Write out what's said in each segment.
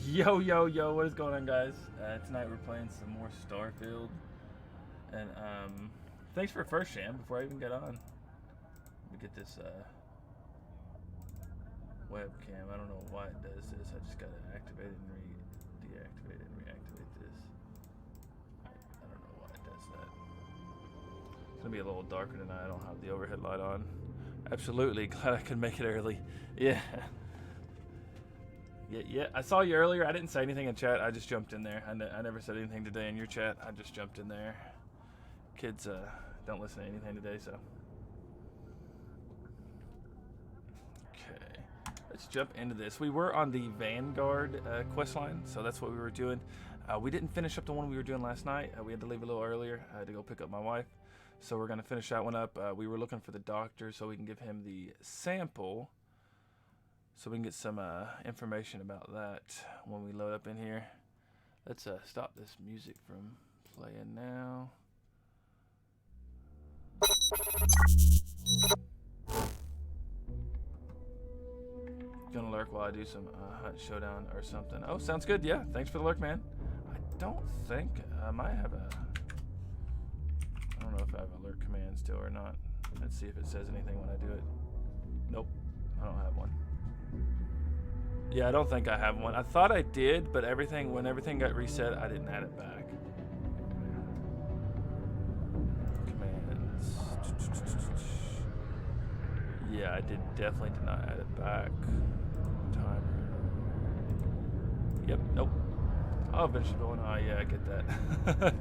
Yo, yo, yo, what is going on, guys? Tonight we're playing some more Starfield. And, thanks for first, Sham, before I even get on. Let me get this, webcam. I don't know why it does this. I just gotta activate it and deactivate it and reactivate this. I don't know why it does that. It's gonna be a little darker tonight. I don't have the overhead light on. Absolutely glad I could make it early. Yeah. Yeah, I saw you earlier. I didn't say anything in chat. I just jumped in there. I never said anything today in your chat. I just jumped in there. Kids don't listen to anything today, so. Okay, let's jump into this. We were on the Vanguard quest line, so that's what we were doing. We didn't finish up the one we were doing last night. We had to leave a little earlier. I had to go pick up my wife. So we're going to finish that one up. We were looking for the doctor so we can give him the sample. So we can get some information about that when we load up in here. Let's stop this music from playing now. Gonna lurk while I do some hunt showdown or something. Oh, sounds good. Yeah, thanks for the lurk, man. I don't think I might have a... I don't know if I have alert command still or not. Let's see if it says anything when I do it. Nope, I don't have one. Yeah, I don't think I have one. I thought I did, but when everything got reset, I didn't add it back. Commands. Yeah, I definitely did not add it back. Timer. Yep, nope. Oh, eventually going. Oh, yeah, I get that.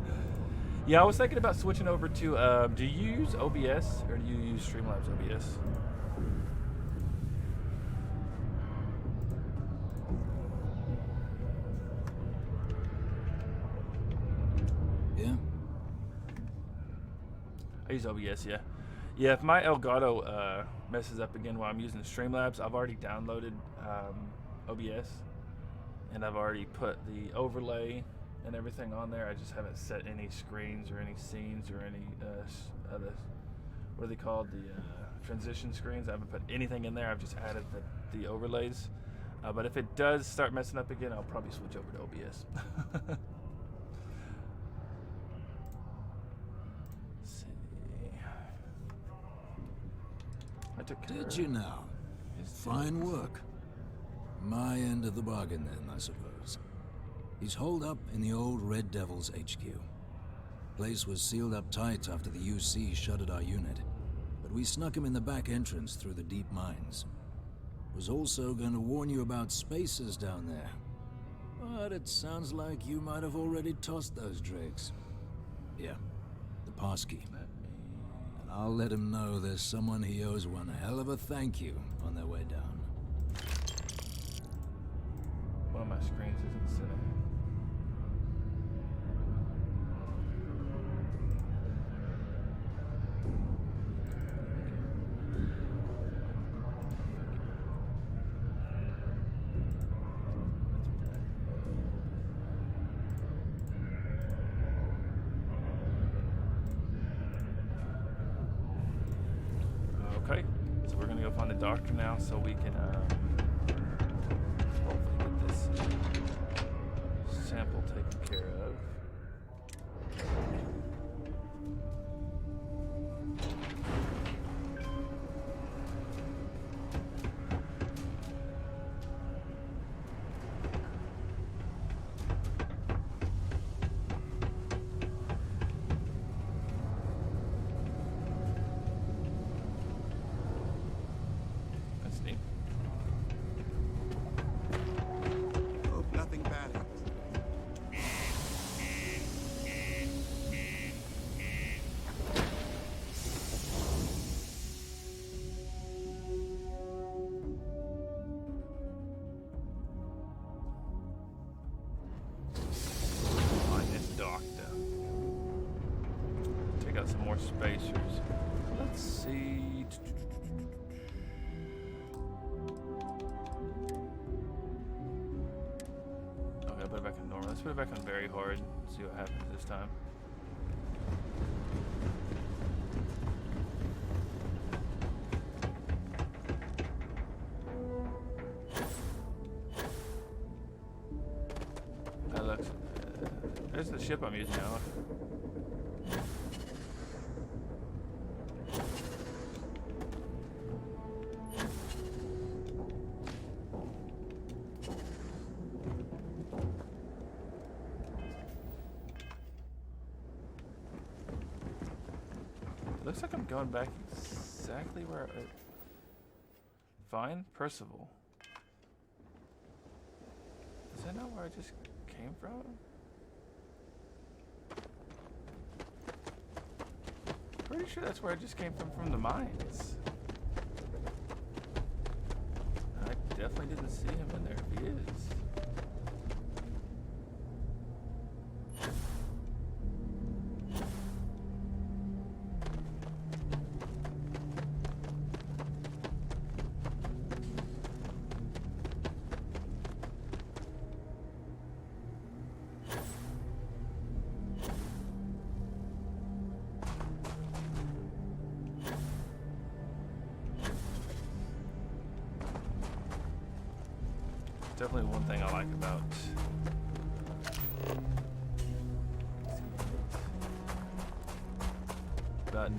Yeah, I was thinking about switching over to, do you use OBS or do you use Streamlabs OBS? Yeah. I use OBS, yeah. Yeah, if my Elgato messes up again while I'm using Streamlabs, I've already downloaded OBS and I've already put the overlay and everything on there. I just haven't set any screens or any scenes or any other, what are they called, the transition screens. I haven't put anything in there. I've just added the overlays. But if it does start messing up again, I'll probably switch over to OBS. Did you now? Fine work. My end of the bargain then, I suppose. He's holed up in the old Red Devil's HQ. Place was sealed up tight after the UC shuttered our unit, but we snuck him in the back entrance through the deep mines. Was also going to warn you about spacers down there, but it sounds like you might have already tossed those drakes. Yeah, the passkey. And I'll let him know there's someone he owes one hell of a thank you on their way down. One of my screens isn't sitting. Okay, so we're gonna go find the doctor now so we can hopefully get this sample taken care of. That's neat. Hope nothing bad happens. Find this doctor. Take out some more spacers. Let's see. Okay, put it back in normal. Let's put it back on very hard. See what happens this time. ship I'm using now. Looks like I'm going back exactly where I... Fine, Percival. Is that not where I just came from? Pretty sure that's where I just came from the mines. I definitely didn't see him in there if he is. Definitely one thing I like about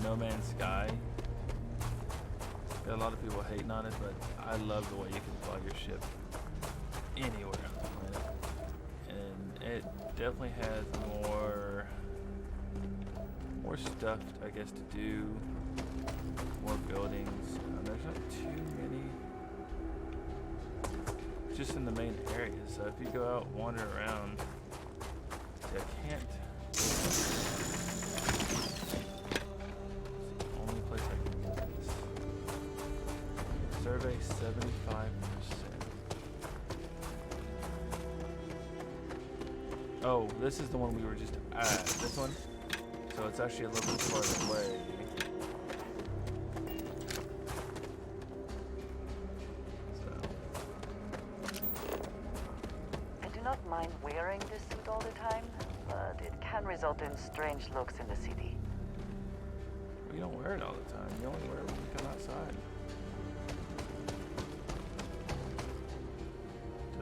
No Man's Sky. Got a lot of people hating on it, but I love the way you can fly your ship anywhere on the planet, and it definitely has more stuff, I guess, to do, more buildings. There's not too many just in the main areas, so if you go out wander around, see, I can't. It's the only place I can get this. Survey 75%. Oh, this is the one we were just at. This one? So it's actually a little bit farther away. Result in strange looks in the city. Well, you don't wear it all the time. You only wear it when you come outside.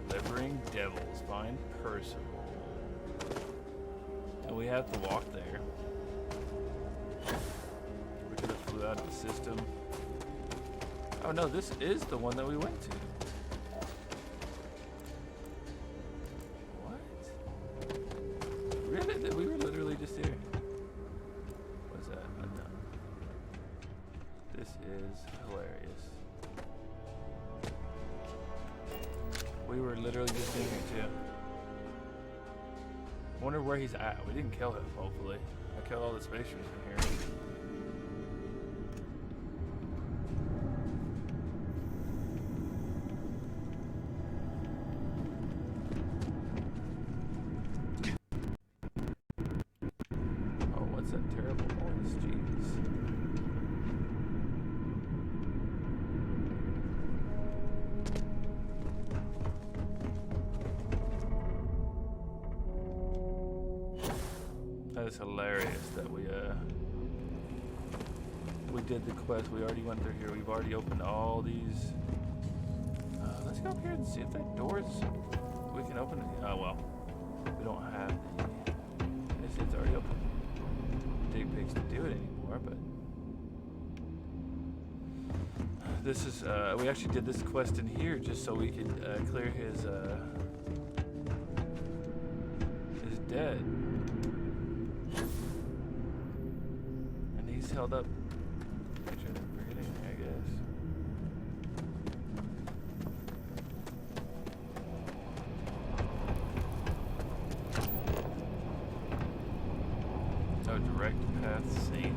Delivering devils. Find Percival. And we have to walk there. We could have flew out of the system. Oh no, this is the one that we went to. We were literally just here. What's that? Unknown. This is hilarious. We were literally just in here too. Wonder where he's at. We didn't kill him, hopefully. I killed all the spacers in here. That is hilarious that we did the quest. We already went through here. We've already opened all these. Let's go up here and see if that door's. We can open it. Oh well, we don't have the. I see it's already open. Dig pigs to do it anymore, but this is. We actually did this quest in here just so we could clear his dead. And he's held up. Make sure I didn't forget anything, I guess. Oh, direct path seen.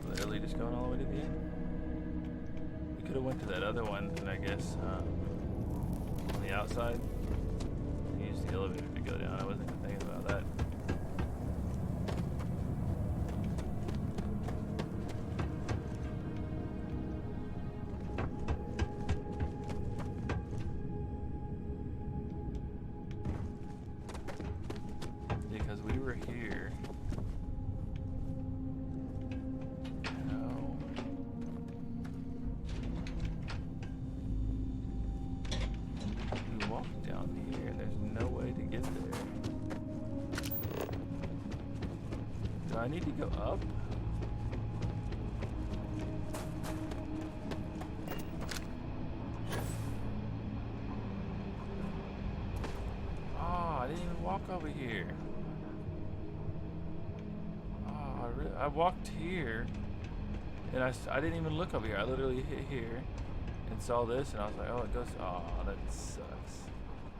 Literally just going all the way to the end. We could have went to that other one, and I guess on the outside, use the elevator to go down. I wasn't even thinking about that. Because we were here. walk down here. There's no way to get there. Do I need to go up? Oh, I didn't even walk over here. Oh, I walked here, and I didn't even look over here. I literally hit here and saw this, and I was like, oh, it goes. Oh, that sucks.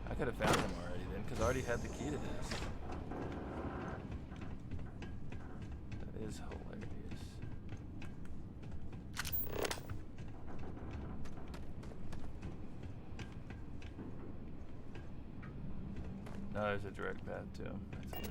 I could have found him already then, because I already had the key to this. That is hilarious. No, there's a direct path to him. That's good.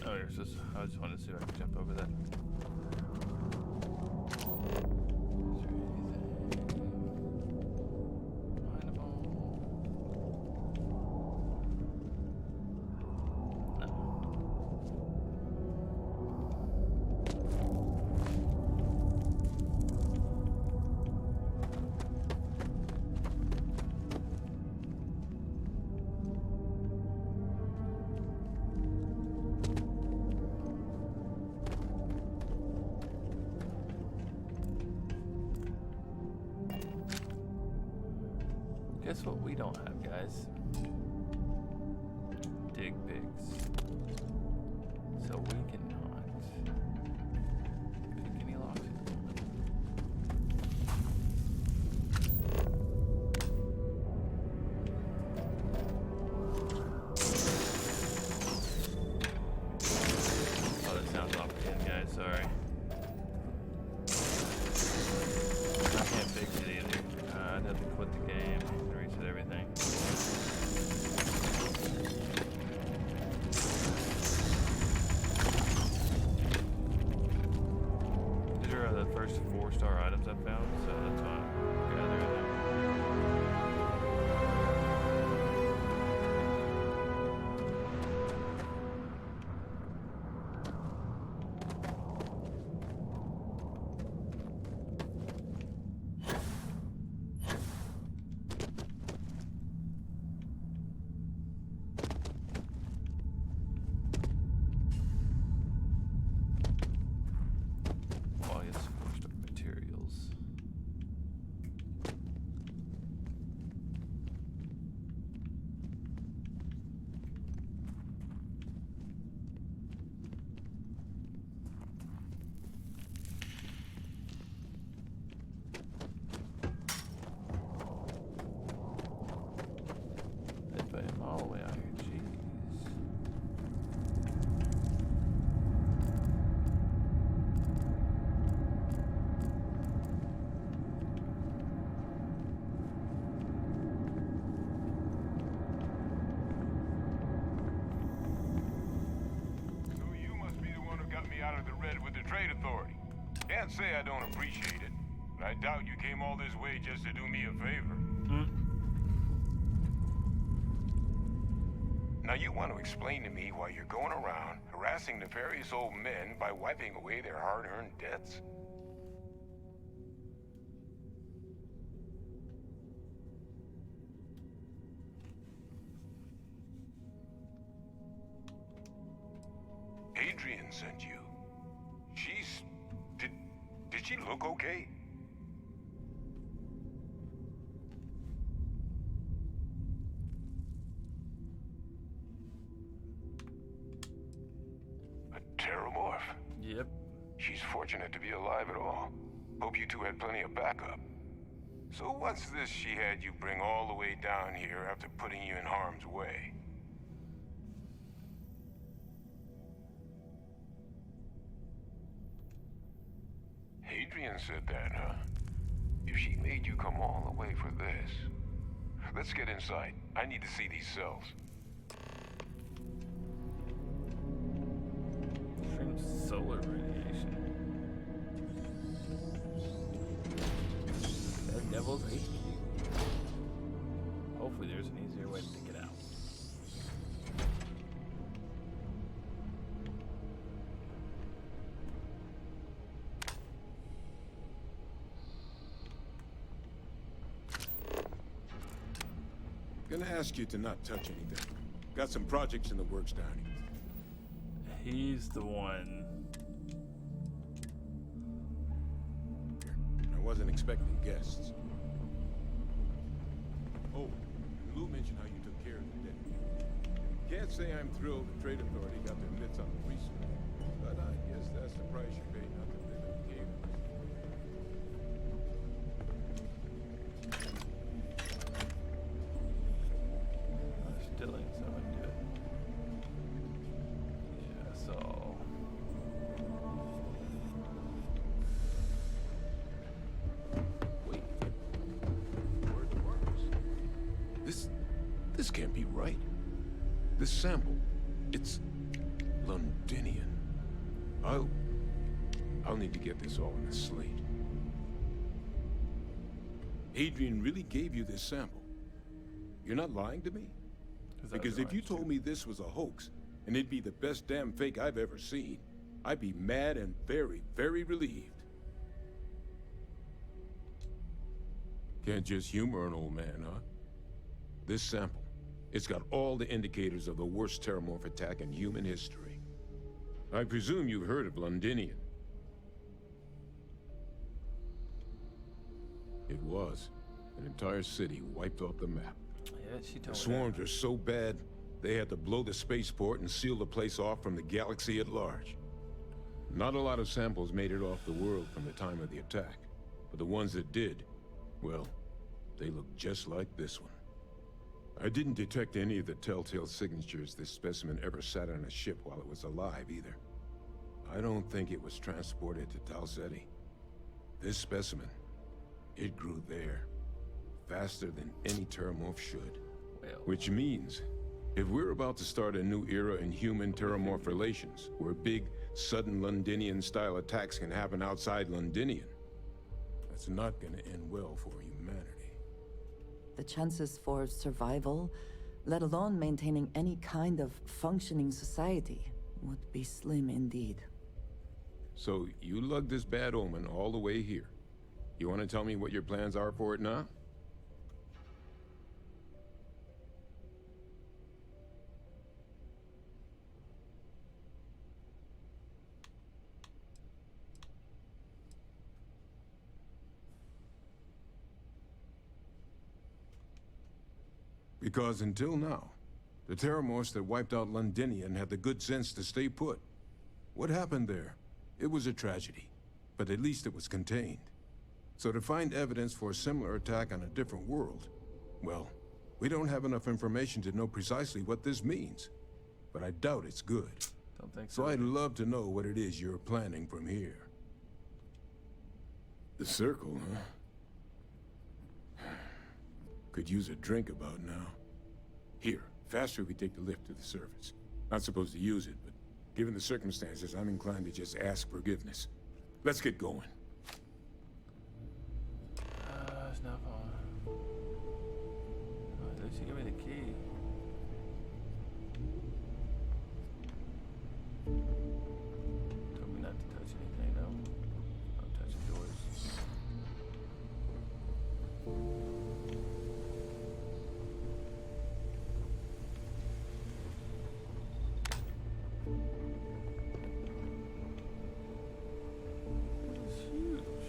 Oh, here's this. I just wanted to see if I could jump over that. Is there anything findable? No. Guess what we don't have, guys? Dig pigs. So we cannot pick any locks at the moment. Oh, that sounds off again, guys. Sorry. I can't fix it either. I'd have to quit the game and reset everything. These are the first 4-star items I found, so that's why I'm gathering them. Well, I guess 4-star materials. They put him all the way out here, jeez. So you must be the one who got me out of the red with the trade authority. Can't say I don't appreciate it, but I doubt you came all this way just to do me a favor. Now you want to explain to me why you're going around harassing nefarious old men by wiping away their hard-earned debts? Adrian sent you. She's... Did she look okay? A terramorph. Yep. She's fortunate to be alive at all. Hope you two had plenty of backup. So what's this she had you bring all the way down here after putting you in harm's way? Adrian said that, huh? If she made you come all the way for this... Let's get inside. I need to see these cells. Extreme solar radiation. Red Devil's HQ. Hopefully there's an easier way to get out. Gonna ask you to not touch anything. Got some projects in the works down here. He's the one. I wasn't expecting guests. Oh, Lou mentioned how you took care of the dead. Can't say I'm thrilled the Trade Authority got their mitts on the research, but I guess that's the price you pay not to live in a cave. Still ain't so I do it. Yeah, so. Wait. Word works. This can't be right. This sample, it's Londinian. I'll need to get this all in a slate. Adrian really gave you this sample. You're not lying to me? Because if you told me this was a hoax, and it'd be the best damn fake I've ever seen, I'd be mad and very, very relieved. Can't just humor an old man, huh? This sample, it's got all the indicators of the worst terramorph attack in human history. I presume you've heard of Londinian. It was. An entire city wiped off the map. Yeah, she told The me swarms are so bad, they had to blow the spaceport and seal the place off from the galaxy at large. Not a lot of samples made it off the world from the time of the attack, but the ones that did, well, they look just like this one. I didn't detect any of the telltale signatures this specimen ever sat on a ship while it was alive, either. I don't think it was transported to Tau Ceti. This specimen, it grew there, faster than any terramorph should. Well. Which means, if we're about to start a new era in human-terramorph relations, where big, sudden Londinian-style attacks can happen outside Londinian, that's not gonna end well for humanity. The chances for survival, let alone maintaining any kind of functioning society, would be slim indeed. So, you lugged this bad omen all the way here. You want to tell me what your plans are for it now? Because until now, the Terramorphs that wiped out Londinian had the good sense to stay put. What happened there? It was a tragedy, but at least it was contained. So to find evidence for a similar attack on a different world, well, we don't have enough information to know precisely what this means. But I doubt it's good. Don't think so. So I'd love to know what it is you're planning from here. The circle, huh? Could use a drink about now. Here, faster we take the lift to the surface. Not supposed to use it, but given the circumstances, I'm inclined to just ask forgiveness. Let's get going. It's not far. Oh, at least you give me the key. Told me not to touch anything, though. I'm touching doors. It's huge.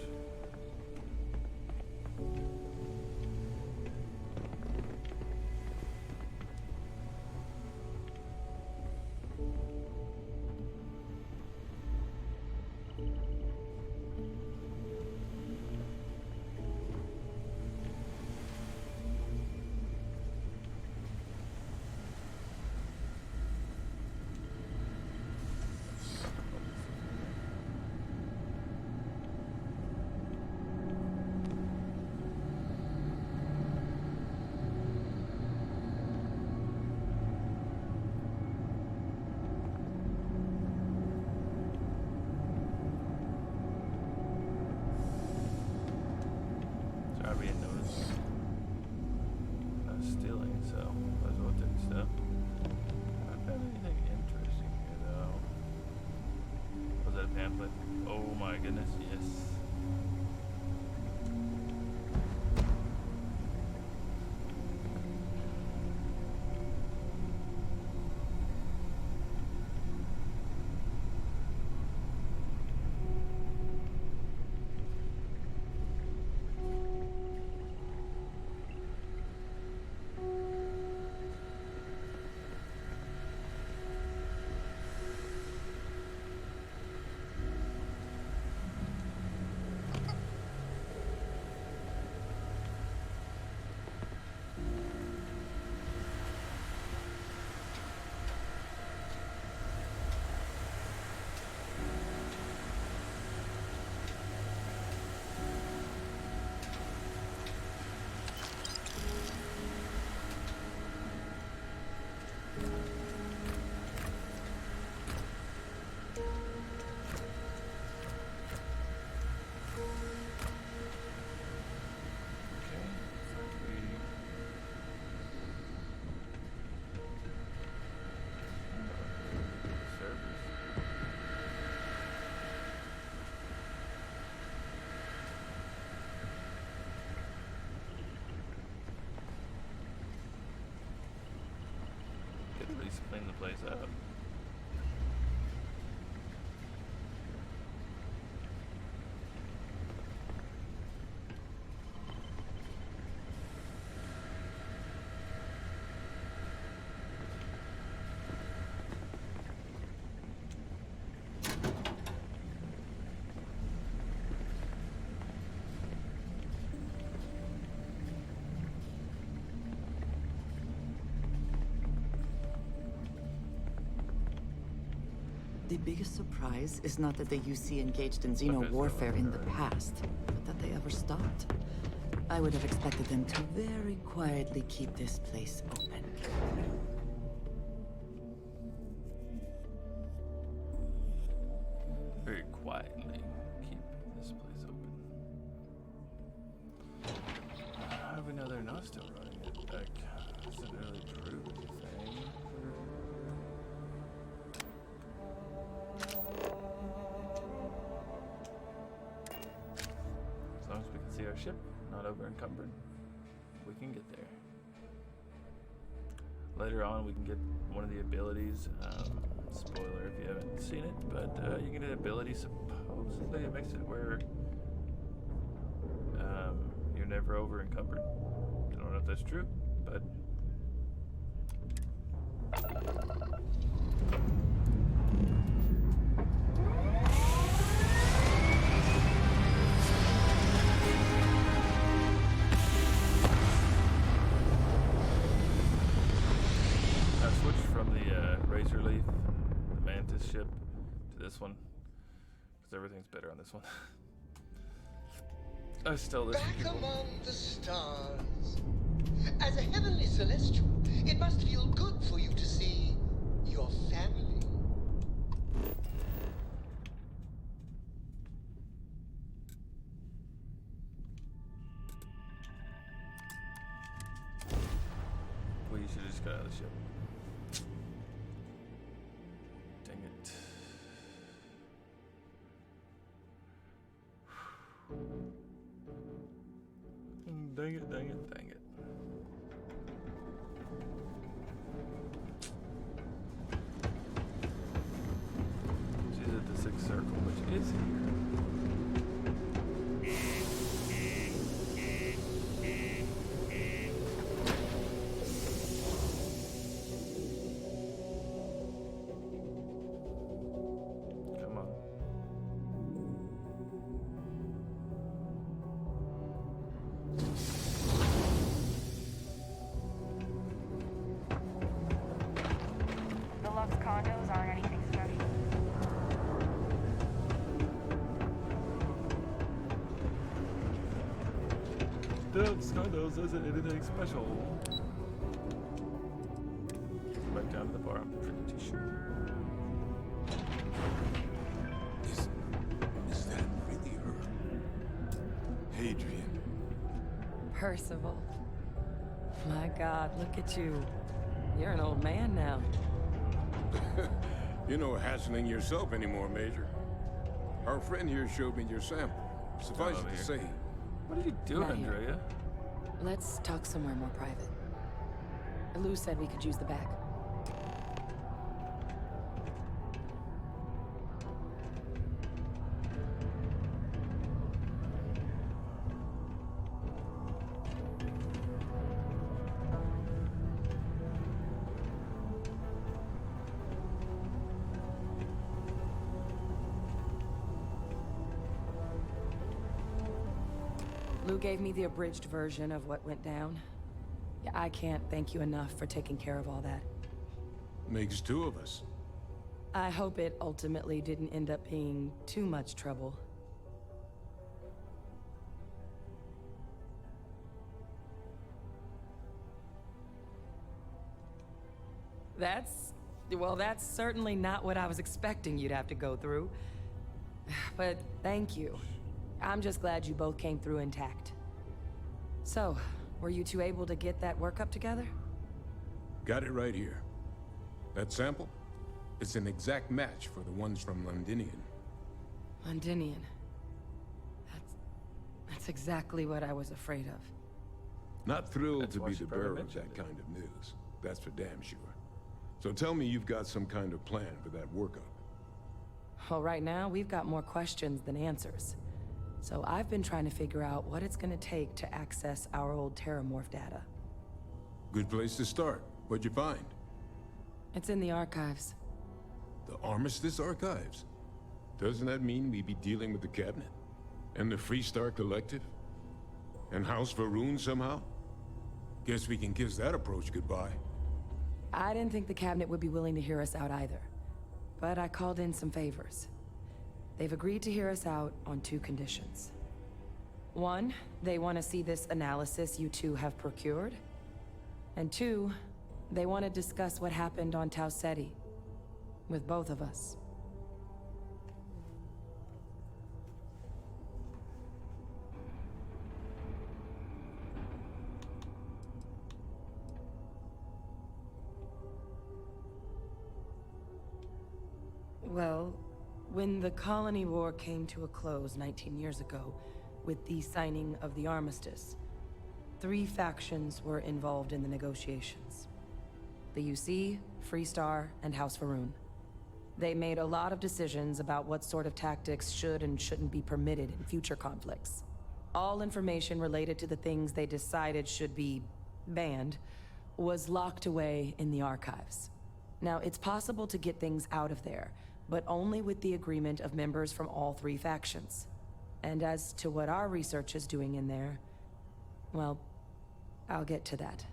clean the place up. The biggest surprise is not that the UC engaged in xeno warfare in the past, but that they ever stopped. I would have expected them to very quietly keep this place open. Very quietly keep this place open. How do we know they're not still running it back? Doesn't really prove anything. As long as we can see our ship, not over encumbered, we can get there. Later on, we can get one of the abilities. Spoiler if you haven't seen it, but you can get an ability. Supposedly, it makes it where you're never over encumbered. I don't know if that's true, but. Razor Leaf, the Mantis ship, to this one, because everything's better on this one. I still listen to Back people. among the stars. As a heavenly celestial, it must feel good for you to see your family. Well, you should just get out of the ship. Dang it. Dang it, dang it, dang it. She's at the sixth circle, which is here. Come on. Deluxe condos aren't anything special. Deluxe condos isn't anything special. Back down to the bar, I'm pretty sure. Is that really her? Hadrian. Percival. My God, look at you. You're an old man now. You're no hassling yourself anymore, Major. Our friend here showed me your sample. Suffice it to say, What are you doing, Not here. Andrea? Let's talk somewhere more private. Lou said we could use the back. Lou gave me the abridged version of what went down. Yeah, I can't thank you enough for taking care of all that. makes two of us. I hope it ultimately didn't end up being too much trouble. That's certainly not what I was expecting you'd have to go through. But thank you. I'm just glad you both came through intact. So, were you two able to get that workup together? Got it right here. That sample? It's an exact match for the ones from Londinian. Londinian. That's exactly what I was afraid of. Not thrilled That's to why be she the probably bearer of mentioned that it. kind of news. That's for damn sure. So tell me you've got some kind of plan for that workup. Well, right now, we've got more questions than answers. So I've been trying to figure out what it's gonna take to access our old Terramorph data. Good place to start. What'd you find? It's in the archives. The Armistice Archives? Doesn't that mean we'd be dealing with the Cabinet? And the Freestar Collective? And House Varun somehow? Guess we can kiss that approach goodbye. I didn't think the Cabinet would be willing to hear us out either. But I called in some favors. They've agreed to hear us out on 2 conditions. 1, they want to see this analysis you two have procured. And 2, they want to discuss what happened on Tau Ceti. With both of us. Well, when the Colony War came to a close 19 years ago, with the signing of the armistice, 3 factions were involved in the negotiations. The UC, Freestar, and House Varun. They made a lot of decisions about what sort of tactics should and shouldn't be permitted in future conflicts. All information related to the things they decided should be banned was locked away in the archives. Now, it's possible to get things out of there, but only with the agreement of members from all 3 factions. And as to what our research is doing in there, well, I'll get to that.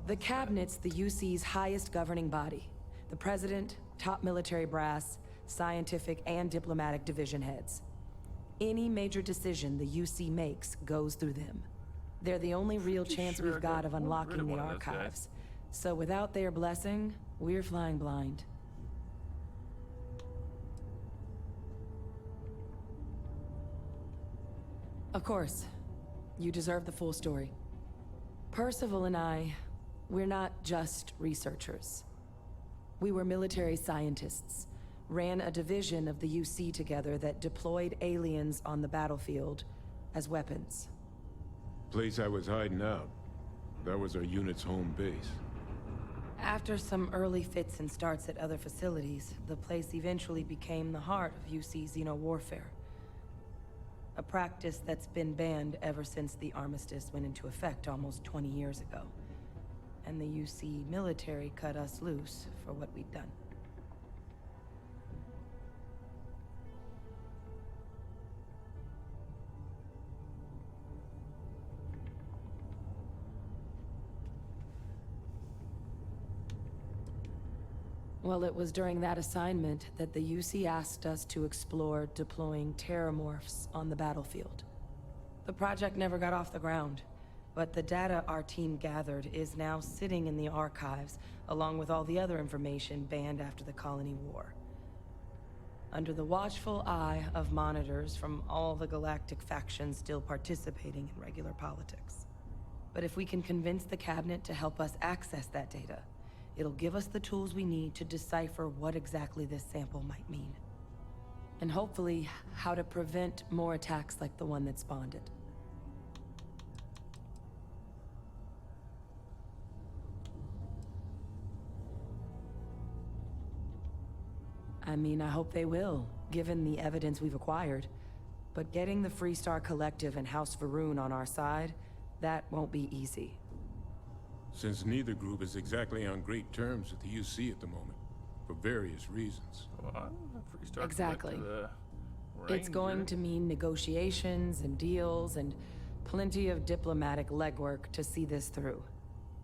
The Cabinet's the UC's highest governing body. The President, top military brass, scientific and diplomatic division heads. Any major decision the UC makes goes through them. They're the only real chance we've got of unlocking the archives. So without their blessing, we're flying blind. Of course, you deserve the full story. Percival and I, we're not just researchers. We were military scientists, ran a division of the UC together that deployed aliens on the battlefield as weapons. Place I was hiding out. That was our unit's home base. After some early fits and starts at other facilities, the place eventually became the heart of UC xeno-warfare. A practice that's been banned ever since the armistice went into effect almost 20 years ago. And the UC military cut us loose for what we'd done. Well, it was during that assignment that the UC asked us to explore deploying terramorphs on the battlefield. The project never got off the ground, but the data our team gathered is now sitting in the archives, along with all the other information banned after the Colony War. Under the watchful eye of monitors from all the galactic factions still participating in regular politics. But if we can convince the Cabinet to help us access that data, it'll give us the tools we need to decipher what exactly this sample might mean. And hopefully, how to prevent more attacks like the one that spawned it. I mean, I hope they will, given the evidence we've acquired. But getting the Freestar Collective and House Varun on our side, that won't be easy. Since neither group is exactly on great terms with the UC at the moment, for various reasons. Exactly. It's going to mean negotiations and deals and plenty of diplomatic legwork to see this through.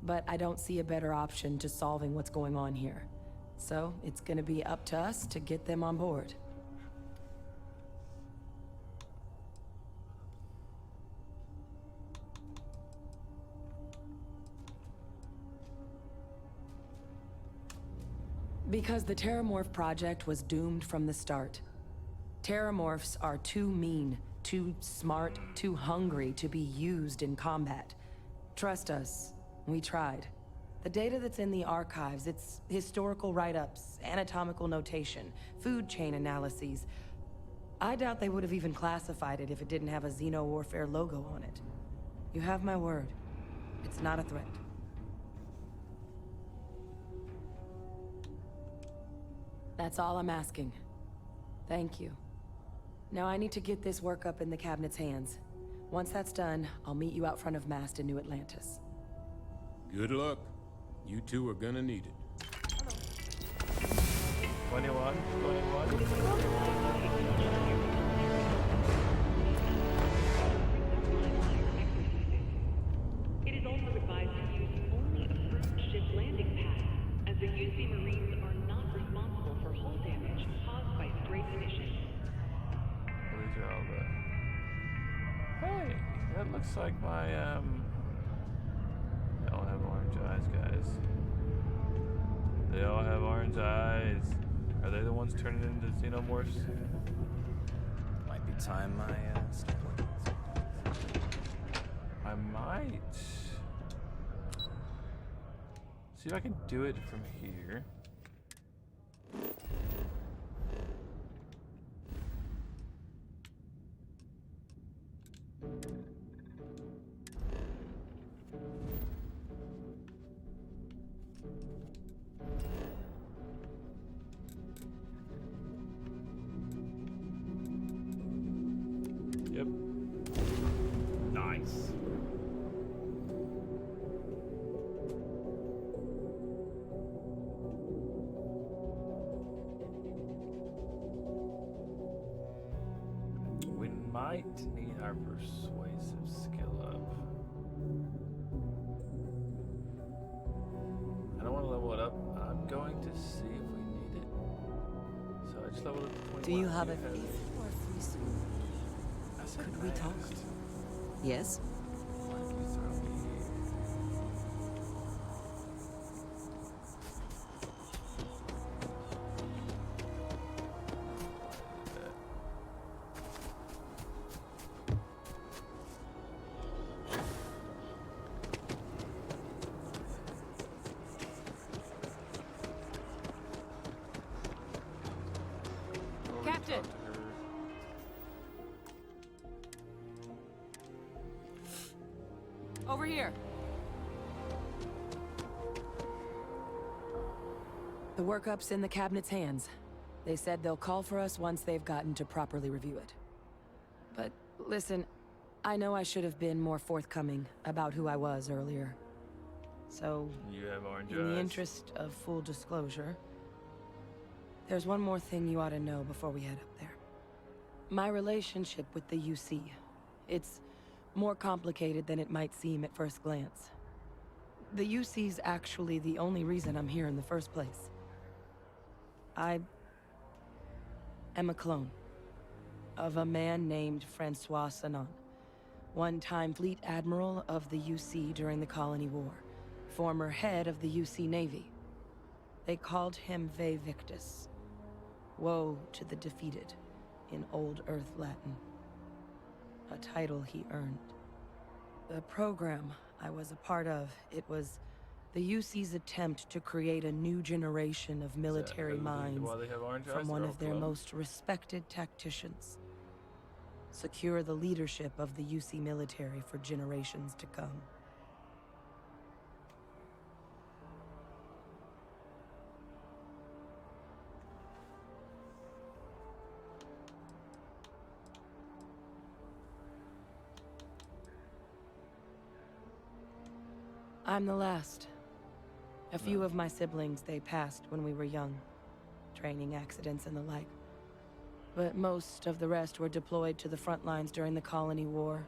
But I don't see a better option to solving what's going on here. So it's going to be up to us to get them on board. Because the Terramorph project was doomed from the start. Terramorphs are too mean, too smart, too hungry to be used in combat. Trust us, we tried. The data that's in the archives, it's historical write-ups, anatomical notation, food chain analyses. I doubt they would have even classified it if it didn't have a xeno-warfare logo on it. You have my word. It's not a threat. That's all I'm asking. Thank you. Now I need to get this work up in the cabinet's hands. Once that's done, I'll meet you out front of Mast in New Atlantis. Good luck. You two are gonna need it. 21. It is also advised to use only approved ship landing pads, as the UC Marines are not responsible for hull damage caused by stray emissions. Well, these are all the... Hey, that looks like my, They all have orange eyes, guys. They all have orange eyes. Are they the ones turning into xenomorphs? Might be time my I might see if I can do it from here. Yep. Nice. We might need our persuasive skill up. I don't want to level it up. I'm going to see if we need it. So I just leveled it to 21. Do you have a have thief or a free sword? I said Could we talk? last. Yes? Why did you throw me here? Captain! Talk to her. Over here. The workup's in the cabinet's hands. They said they'll call for us once they've gotten to properly review it. But listen, I know I should have been more forthcoming about who I was earlier. So, You have orange in the eyes. interest of full disclosure, there's one more thing you ought to know before we head up there. My relationship with the UC. It's more complicated than it might seem at first glance. The UC's actually the only reason I'm here in the first place. I am a clone of a man named Francois Sanon, one-time fleet admiral of the UC during the Colony War, former head of the UC Navy. They called him Ve Victus, woe to the defeated, in Old Earth Latin. A title he earned. The program I was a part of, it was the UC's attempt to create a new generation of military minds Why they have orange eyes? from one They're of all their clone. most respected tacticians. Secure the leadership of the UC military for generations to come. I'm the last. A few of my siblings, they passed when we were young. Training accidents and the like. But most of the rest were deployed to the front lines during the Colony War,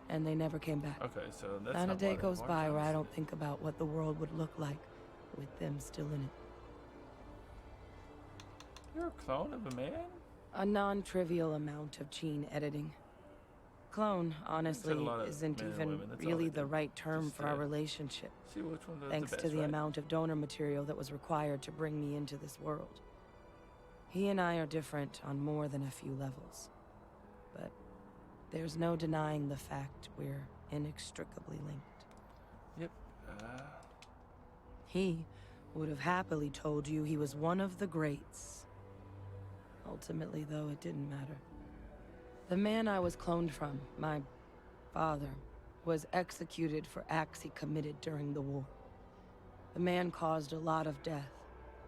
and they never came back. Okay, so that's Not a not day why they goes have by orange where I eyes. don't think about what the world would look like with them still in it. You're a clone of a man? A non-trivial amount of gene editing. Clone, honestly, lot of isn't men and even women, that's all really they the do. right term Just, for our relationship. See which one does Thanks the best, to the right? amount of donor material that was required to bring me into this world. He and I are different on more than a few levels. But there's no denying the fact we're inextricably linked. Yep. He would have happily told you he was one of the greats. Ultimately, though, it didn't matter. The man I was cloned from, my father, was executed for acts he committed during the war. The man caused a lot of death,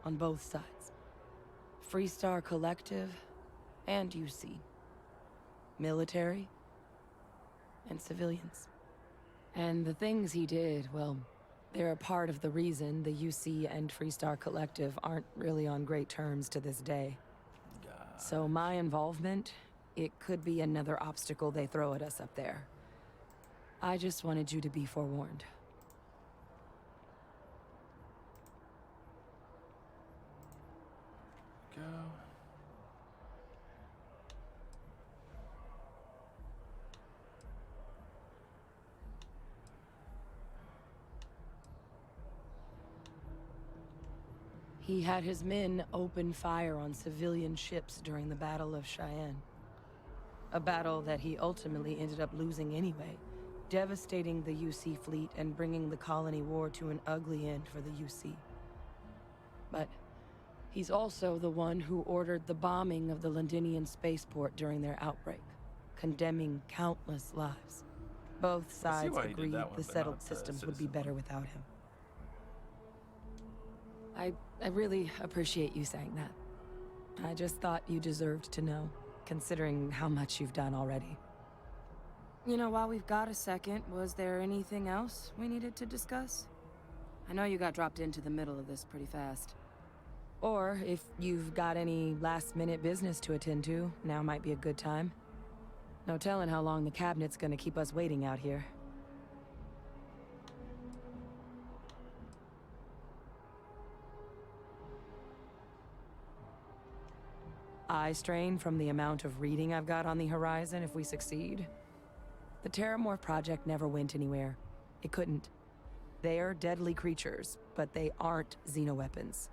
on both sides. Freestar Collective and UC. Military and civilians. And the things he did, well, they're a part of the reason the UC and Freestar Collective aren't really on great terms to this day. So my involvement, it could be another obstacle they throw at us up there. I just wanted you to be forewarned. Go. He had his men open fire on civilian ships during the Battle of Cheyenne. A battle that he ultimately ended up losing anyway, devastating the UC fleet and bringing the colony war to an ugly end for the UC. But he's also the one who ordered the bombing of the Londinian spaceport during their outbreak, condemning countless lives. Both sides agreed the settled systems would be better without him. I really appreciate you saying that. I just thought you deserved to know, considering how much you've done already. You know, while we've got a second, was there anything else we needed to discuss? I know you got dropped into the middle of this pretty fast. Or if you've got any last-minute business to attend to, now might be a good time. No telling how long the cabinet's gonna keep us waiting out here. Eye strain from the amount of reading I've got on the horizon if we succeed. The Terramorph project never went anywhere. It couldn't. They're deadly creatures, but they aren't xenoweapons.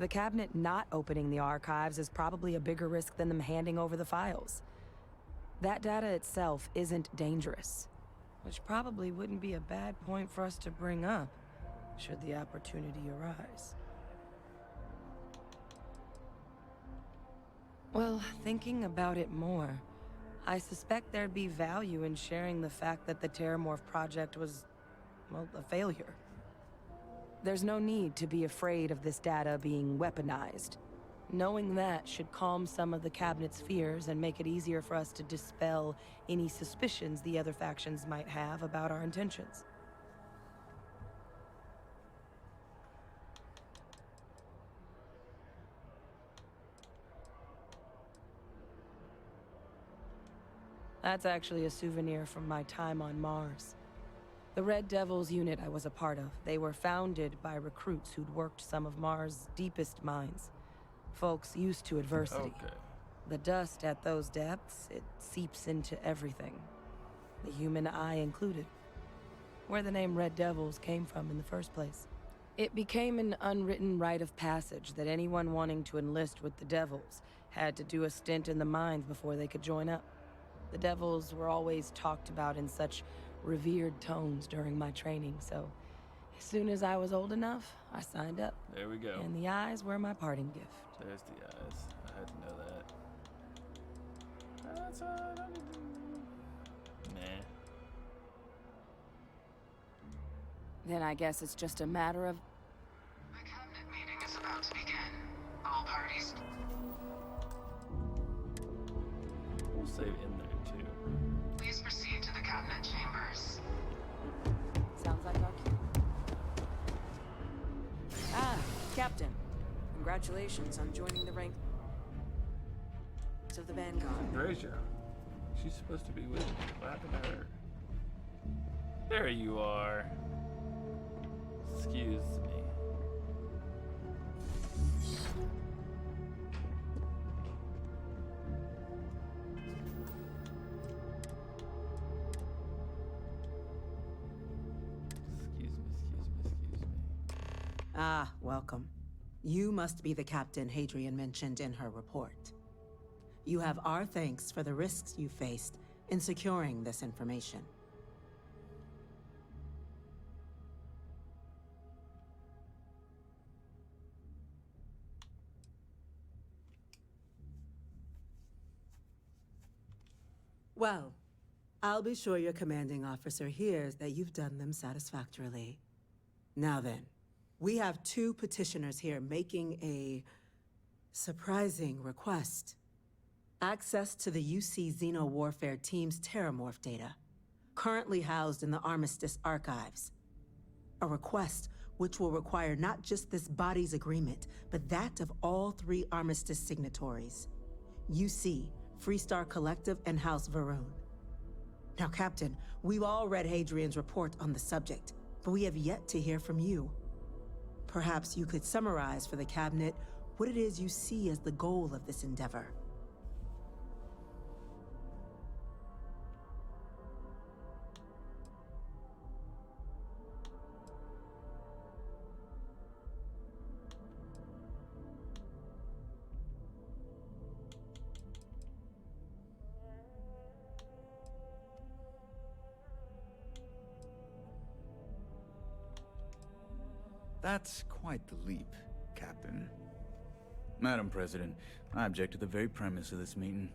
The cabinet not opening the archives is probably a bigger risk than them handing over the files. That data itself isn't dangerous, which probably wouldn't be a bad point for us to bring up, should the opportunity arise. Well, thinking about it more, I suspect there'd be value in sharing the fact that the Terramorph project was, well, a failure. There's no need to be afraid of this data being weaponized. Knowing that should calm some of the cabinet's fears and make it easier for us to dispel any suspicions the other factions might have about our intentions. That's actually a souvenir from my time on Mars. The Red Devils unit I was a part of, they were founded by recruits who'd worked some of Mars' deepest mines. Folks used to adversity. Okay. The dust at those depths, it seeps into everything. The human eye included. Where the name Red Devils came from in the first place. It became an unwritten rite of passage that anyone wanting to enlist with the Devils had to do a stint in the mines before they could join up. The Devils were always talked about in such revered tones during my training, so as soon as I was old enough, I signed up. There we go. And the eyes were my parting gift. There's the eyes. I had to know that. That's all I need to do. Nah. Then I guess it's just a matter of... The cabinet meeting is about to begin. All parties... We'll save in there, too. Please proceed to the cabinet chambers. Sounds like our cue. Ah, Captain. Congratulations on joining the ranks of the Vanguard. Gracia. She's supposed to be with me. What happened to her? There you are. Excuse me. Excuse me. Ah, welcome. You must be the captain Hadrian mentioned in her report. You have our thanks for the risks you faced in securing this information. Well, I'll be sure your commanding officer hears that you've done them satisfactorily. Now then, we have 2 petitioners here making a surprising request. Access to the UC Xeno Warfare Team's Terramorph data, currently housed in the Armistice archives. A request which will require not just this body's agreement, but that of all 3 Armistice signatories. UC, Freestar Collective, and House Varun. Now, Captain, we've all read Hadrian's report on the subject, but we have yet to hear from you. Perhaps you could summarize for the Cabinet what it is you see as the goal of this endeavor. That's quite the leap, Captain. Madam President, I object to the very premise of this meeting.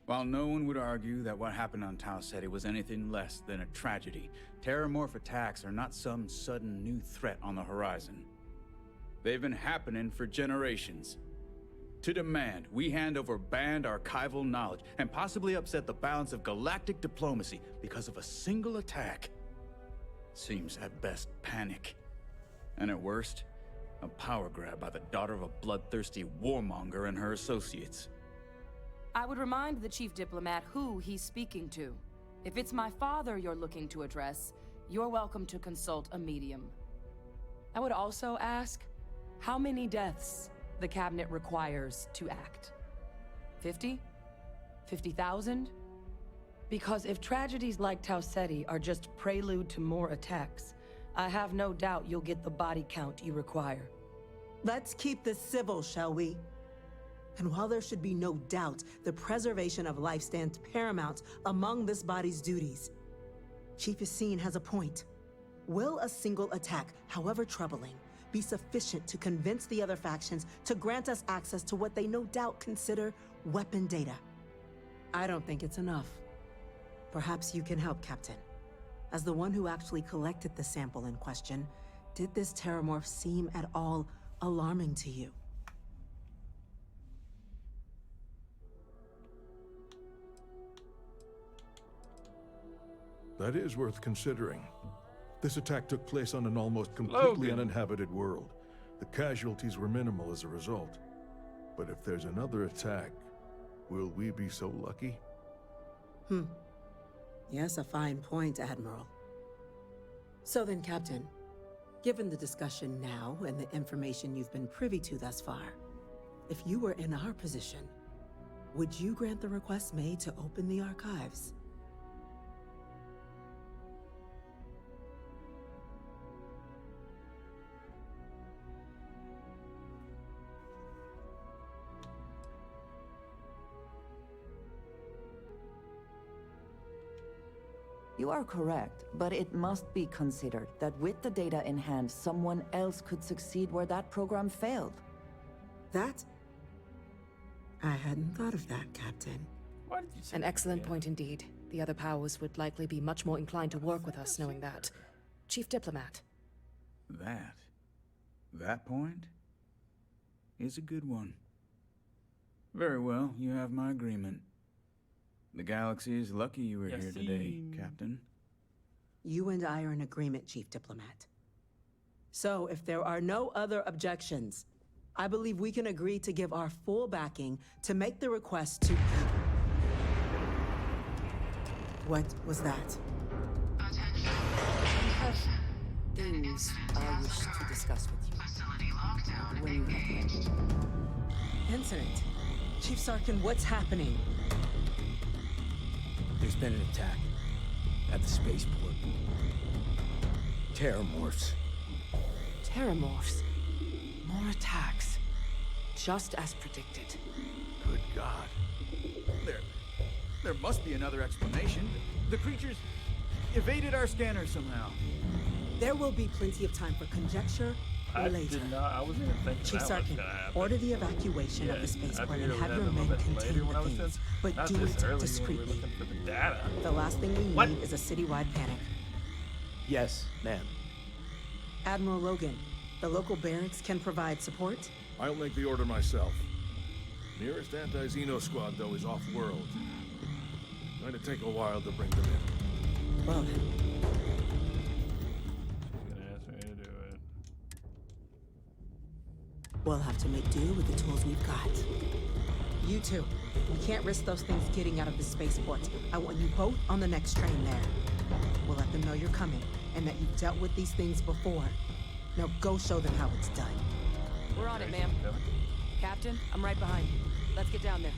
While no one would argue that what happened on Tau Ceti was anything less than a tragedy, Terramorph attacks are not some sudden new threat on the horizon. They've been happening for generations. To demand we hand over banned archival knowledge and possibly upset the balance of galactic diplomacy because of a single attack seems at best panic. And at worst, a power grab by the daughter of a bloodthirsty warmonger and her associates. I would remind the chief diplomat who he's speaking to. If it's my father you're looking to address, you're welcome to consult a medium. I would also ask how many deaths the Cabinet requires to act. 50? 50,000? Because if tragedies like Tau Ceti are just prelude to more attacks, I have no doubt you'll get the body count you require. Let's keep this civil, shall we? And while there should be no doubt the preservation of life stands paramount among this body's duties, Chief Yassine has a point. Will a single attack, however troubling, be sufficient to convince the other factions to grant us access to what they no doubt consider weapon data? I don't think it's enough. Perhaps you can help, Captain. As the one who actually collected the sample in question, did this Terramorph seem at all alarming to you? That is worth considering. This attack took place on an almost completely uninhabited world. The casualties were minimal as a result. But if there's another attack, will we be so lucky? Yes, a fine point, Admiral. So then, Captain, given the discussion now and the information you've been privy to thus far, if you were in our position, would you grant the request made to open the archives? You are correct, but it must be considered that with the data in hand, someone else could succeed where that program failed. That? I hadn't thought of that, Captain. Why did you say An excellent point indeed. The other powers would likely be much more inclined to work with us knowing that. Chief Diplomat. That point is a good one. Very well, you have my agreement. The galaxy is lucky you were here today, Captain. You and I are in agreement, Chief Diplomat. So, if there are no other objections, I believe we can agree to give our full backing to make the request to... What was that? We have things I wish to discuss with you. Facility lockdown. When you have ready. Incident. Chief Sarkin, what's happening? There's been an attack at the spaceport. Terramorphs. Terramorphs. More attacks. Just as predicted. Good God. There must be another explanation. The creatures evaded our scanner somehow. There will be plenty of time for conjecture later. I wasn't even thinking Chief that Sarkin, was gonna happen. order the evacuation of the spaceport and have your a little men bit contain later when I the was things, done. but Not do this it early when we were discreetly. looking for the data. The last thing we need is a citywide panic. Yes, ma'am. Admiral Logan, the local barracks can provide support? I'll make the order myself. Nearest anti-Xeno squad, though, is off-world. Going to take a while to bring them in. Well then. She's gonna ask me to do it. We'll have to make do with the tools we've got. You two, we can't risk those things getting out of the spaceport. I want you both on the next train there. We'll let them know you're coming, and that you've dealt with these things before. Now go show them how it's done. We're on it, ma'am. Captain, I'm right behind you. Let's get down there.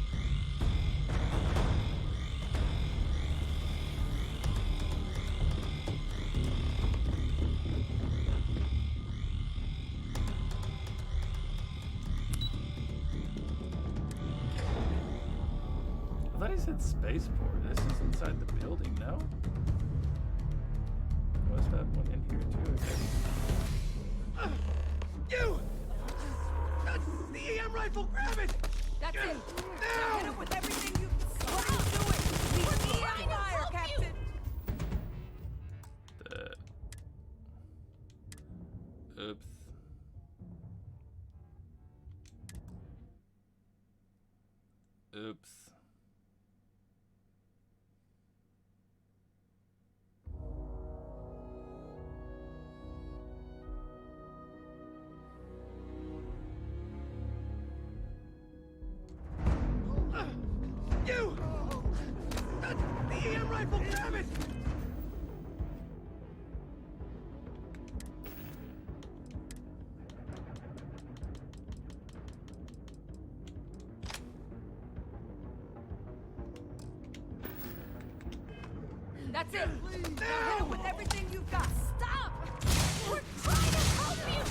I thought he said spaceport. This is inside the building, no? Must have one in here too, I guess. You! That's the EM rifle! Grab it! That's it! Now! Hit him with everything you... What are you doing? We're behind fire, Captain! Oops. Oops. You! That's the EM rifle! Grab it! That's it! Now hit him with everything you've got! Stop! We're trying to help you!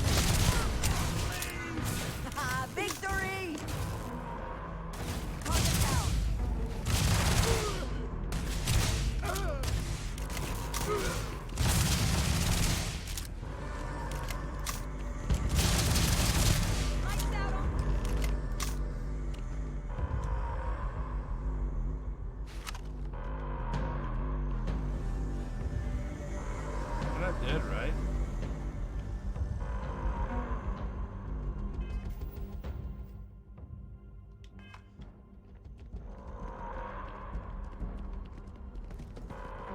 Victory! I'm not dead, right?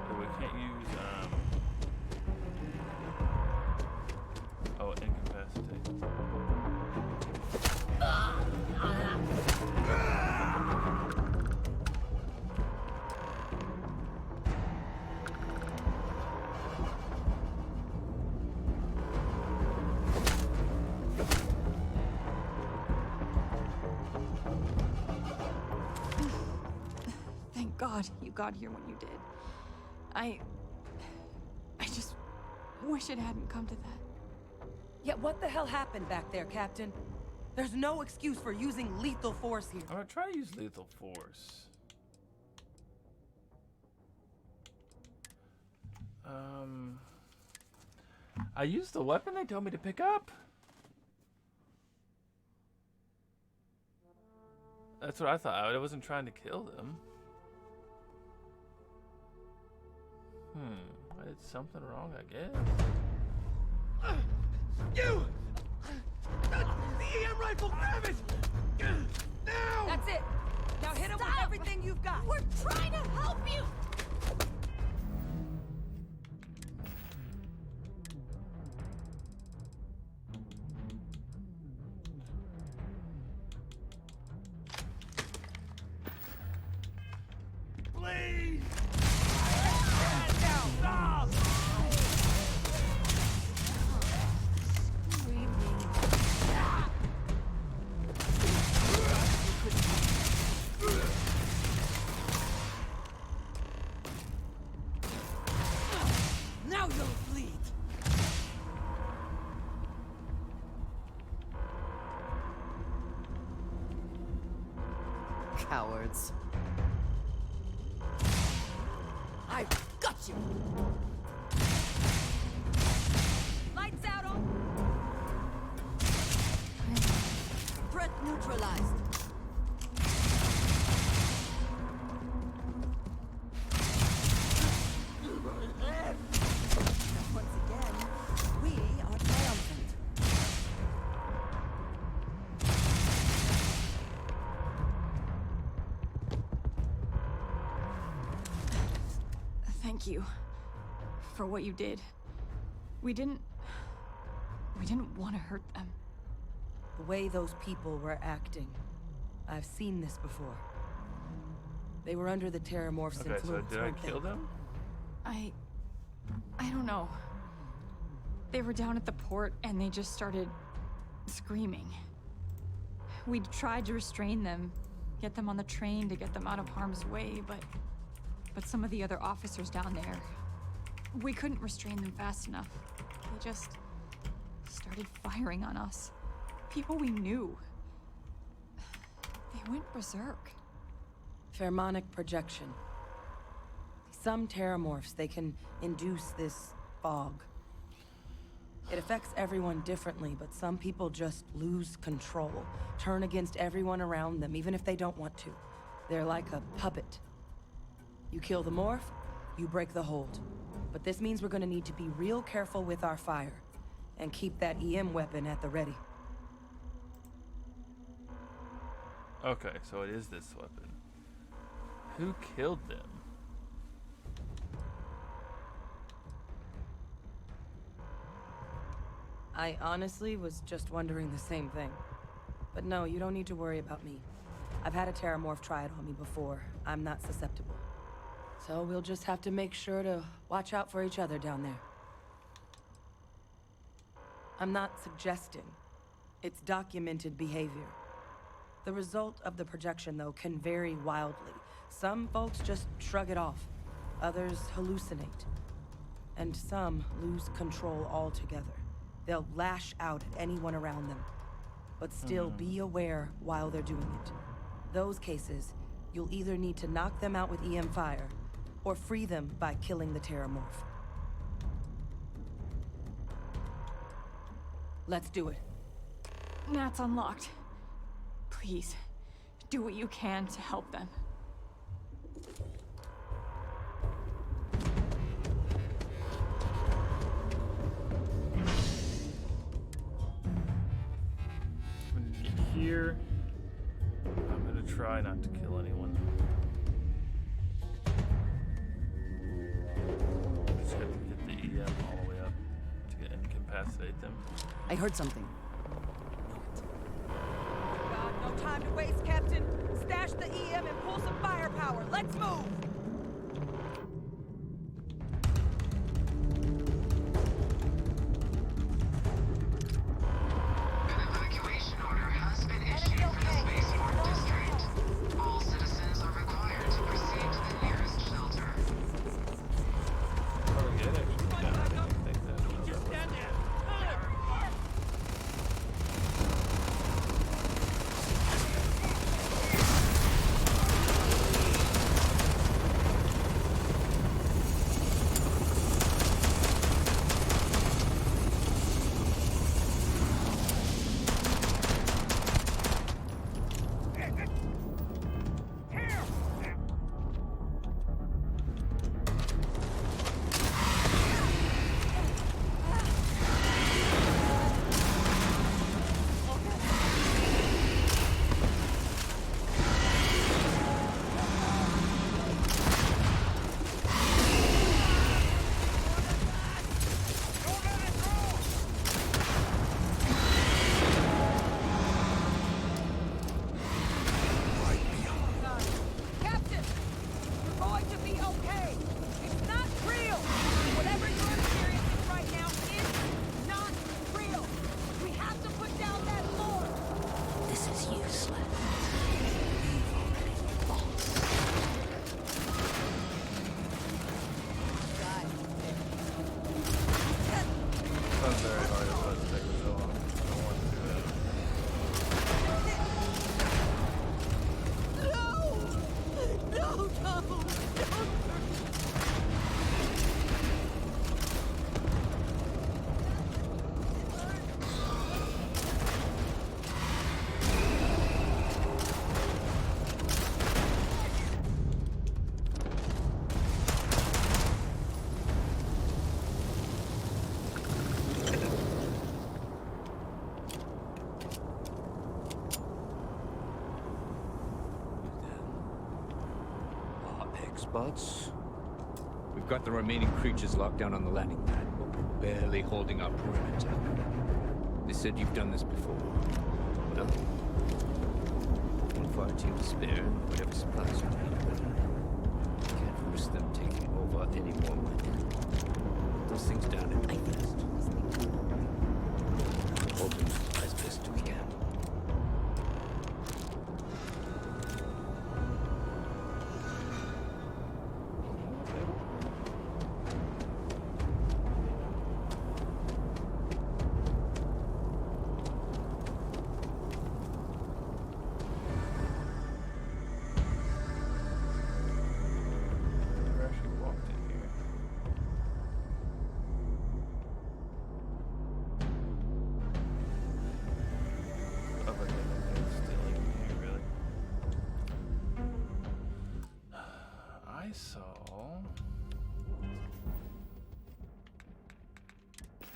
But we can't use, oh, incapacitate. Thank God you got here when you did. I just wish it hadn't come to that. Yeah, what the hell happened back there, Captain? There's no excuse for using lethal force here. I'm gonna try to use lethal force. I used the weapon they told me to pick up. That's what I thought. I wasn't trying to kill them. I did something wrong, I guess. You! That's the EM rifle! Grab it! Now! That's it! Now hit him with everything you've got! We're trying to help you! Please! Now you'll bleed! Cowards. I've got you! Lights out on! Threat neutralized. Thank you for what you did. We didn't want to hurt them. The way those people were acting, I've seen this before. They were under the Terramorph's Okay, so influence, did I weren't kill they? them? I don't know. They were down at the port and they just started screaming. We tried to restrain them, get them on the train to get them out of harm's way, but some of the other officers down there, we couldn't restrain them fast enough. They just started firing on us. People we knew. They went berserk. Pheromonic projection. Some Terramorphs, they can induce this fog. It affects everyone differently, but some people just lose control, turn against everyone around them, even if they don't want to. They're like a puppet. You kill the morph, you break the hold. But this means we're gonna need to be real careful with our fire, and keep that EM weapon at the ready. Okay, so it is this weapon. Who killed them? I honestly was just wondering the same thing. But no, you don't need to worry about me. I've had a Terramorph try it on me before. I'm not susceptible. So we'll just have to make sure to watch out for each other down there. I'm not suggesting. It's documented behavior. The result of the projection, though, can vary wildly. Some folks just shrug it off. Others hallucinate. And some lose control altogether. They'll lash out at anyone around them. But still be aware while they're doing it. Those cases, you'll either need to knock them out with EM fire, or free them by killing the Terramorph. Let's do it. Nat's unlocked. Please, do what you can to help them. When you get here, I'm gonna try not to kill anyone. Just have to get the EM all the way up to incapacitate them. I heard something. God, no time to waste, Captain. Stash the EM and pull some firepower. Let's move! An evacuation order has been issued for the spaceport district. All citizens are required to proceed to the nearest shelter. Probably good, actually. Yeah, I didn't think that. Just stand there. Captain, you're going to be okay. It's not real. Whatever you're experiencing right now is not real. We have to put down that lord. This is useless. We've already lost. Sounds very hard if I take it so long. I don't want to do that. X-Buds. We've got the remaining creatures locked down on the landing pad, but we're barely holding our perimeter. They said you've done this before. Well, one fire team to spare, and whatever supplies you need, but can't risk them taking over any more money. Put those things down at best. Hoping as best we can.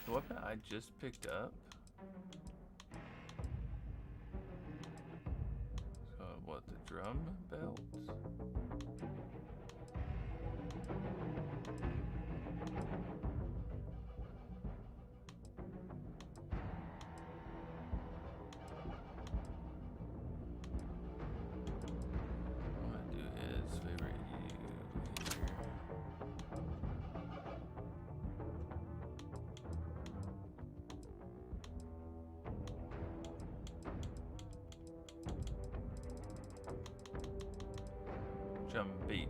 The weapon I just picked up. So what, the drum belt? What I do is favorite you here. Drum beat.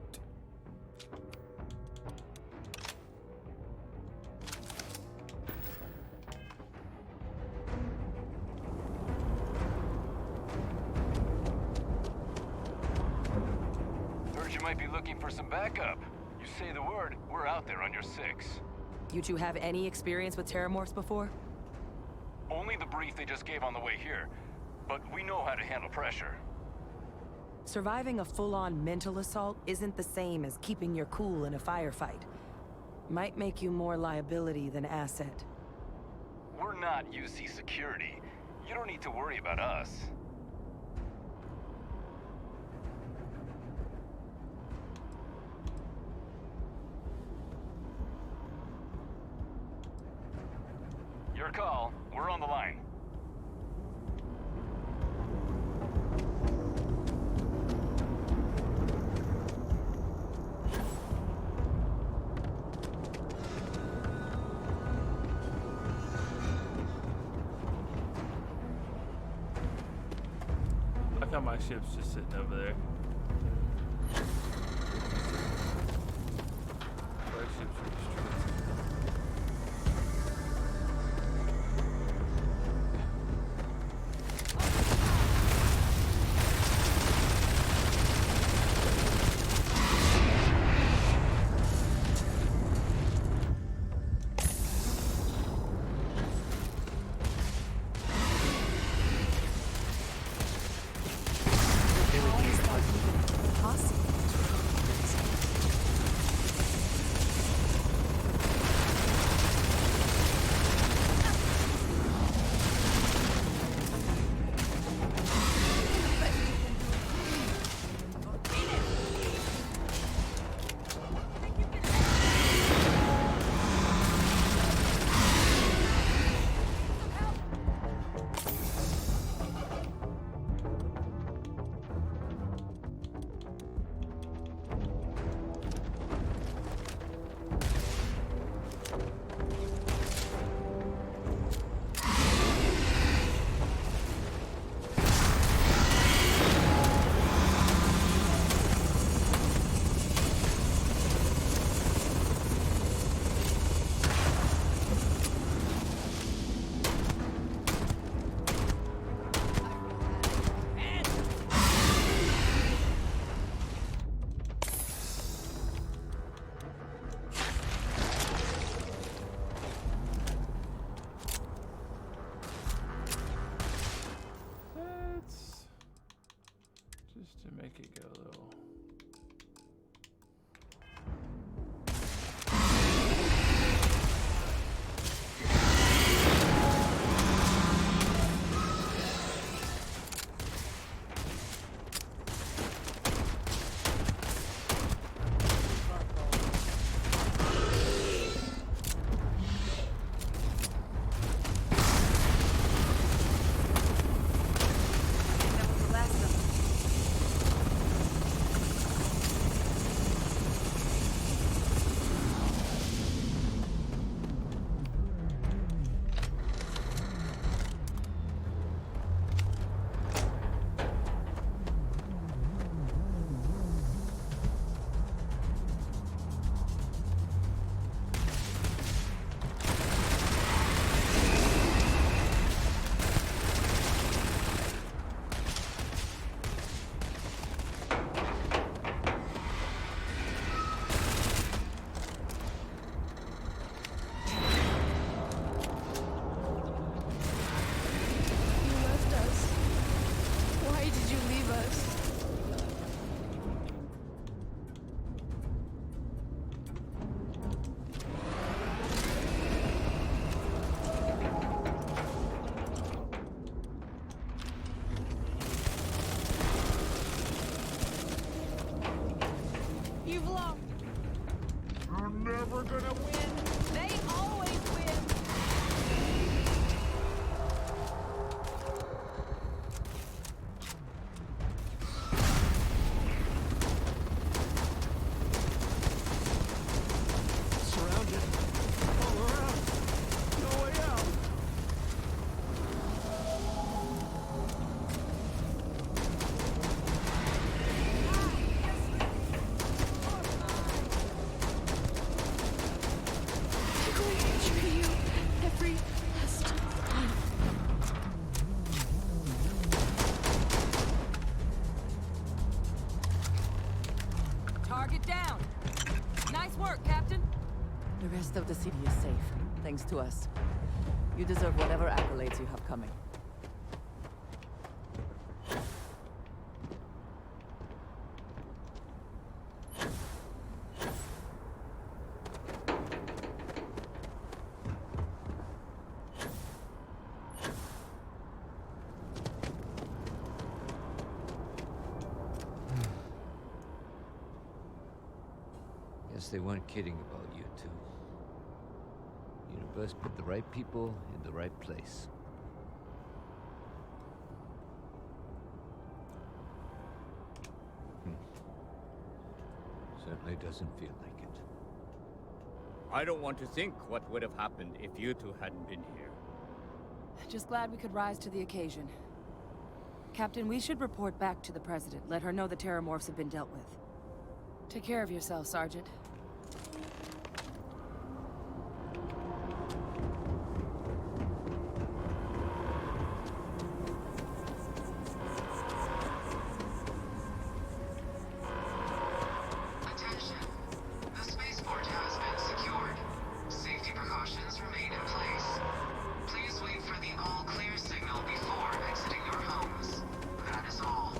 Heard you might be looking for some backup. You say the word, we're out there on your 6. You two have any experience with terramorphs before? Only the brief they just gave on the way here, but we know how to handle pressure. Surviving a full-on mental assault isn't the same as keeping your cool in a firefight. Might make you more liability than asset. We're not UC security. You don't need to worry about us. Your call. We're on the line. Look how my ship's just sitting over there. Our ships are destroyed. ever gonna win? They always win! Surrounded. All around. No way out. We're going to treat you every last time. Target down. Nice work, Captain. The rest of the city is safe, thanks to us. You deserve whatever accolades you have coming. Guess they weren't kidding about you two. Universe put the right people in the right place. Certainly doesn't feel like it. I don't want to think what would have happened if you two hadn't been here. Just glad we could rise to the occasion. Captain, we should report back to the President. Let her know the Terramorphs have been dealt with. Take care of yourself, Sergeant. Attention. The spaceport has been secured. Safety precautions remain in place. Please wait for the all-clear signal before exiting your homes. That is all.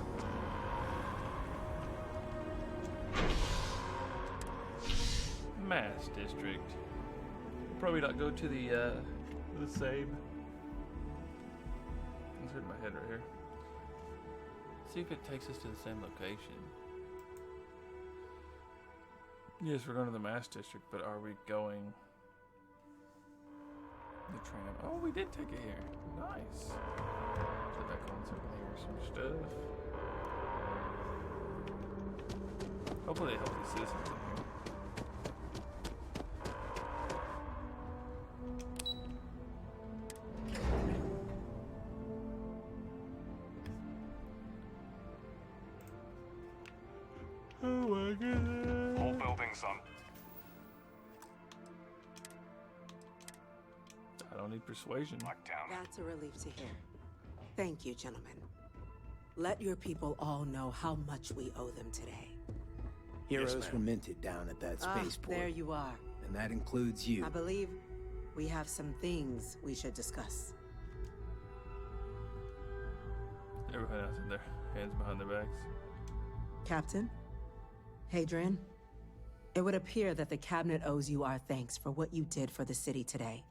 Mass District. Probably not go to the same. Let's hit my head right here. See if it takes us to the same location. Yes, we're going to the Mass District, but are we going the tram? Oh, we did take it here. Nice. Put back on so we can hear some stuff. Hopefully they help these citizens in here. Oh my goodness. Whole building, son. I don't need persuasion. Lockdown. That's a relief to hear. Thank you, gentlemen. Let your people all know how much we owe them today. Heroes were minted down at that spaceport. There you are. And that includes you. I believe we have some things we should discuss. Everyone else in their hands behind their backs. Captain? Hadrian? It would appear that the Cabinet owes you our thanks for what you did for the city today.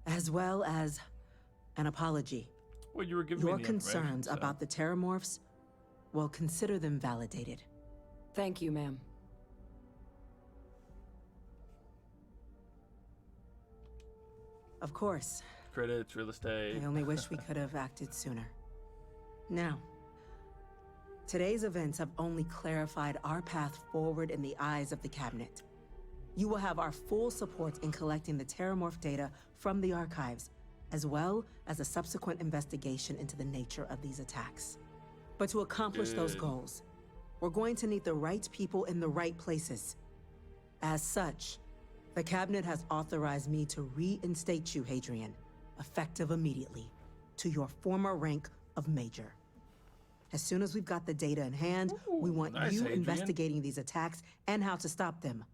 As well as an apology. Well, you were giving Your me the concerns information, so. about the Terramorphs, well, consider them validated. Thank you, ma'am. Of course. Credits, real estate. I only wish we could have acted sooner. Now, today's events have only clarified our path forward in the eyes of the Cabinet. You will have our full support in collecting the Terramorph data from the archives, as well as a subsequent investigation into the nature of these attacks. But to accomplish those goals, we're going to need the right people in the right places. As such, the Cabinet has authorized me to reinstate you, Hadrian, effective immediately, to your former rank of Major. As soon as we've got the data in hand, we want nice, you Adrian. investigating these attacks and how to stop them.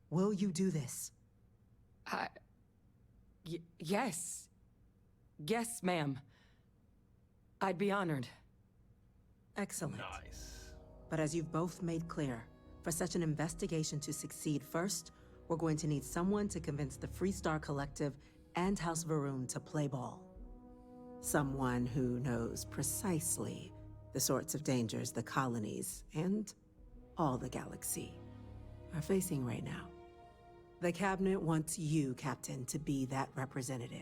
Will you do this? Yes. Yes, ma'am. I'd be honored. Excellent. Nice. But as you've both made clear, for such an investigation to succeed first, we're going to need someone to convince the Freestar Collective and House Varun to play ball. Someone who knows precisely the sorts of dangers the colonies and all the galaxy are facing right now. The Cabinet wants you, Captain, to be that representative.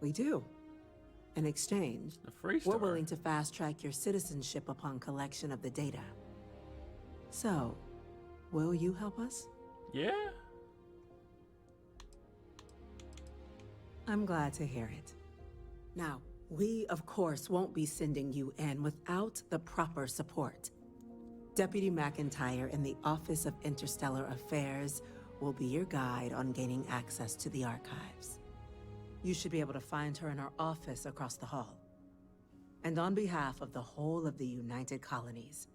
We do. In exchange, we're willing to fast-track your citizenship upon collection of the data. So, will you help us? Yeah. I'm glad to hear it. Now, we, of course, won't be sending you in without the proper support. Deputy McIntyre in the Office of Interstellar Affairs will be your guide on gaining access to the archives. You should be able to find her in her office across the hall. And on behalf of the whole of the United Colonies,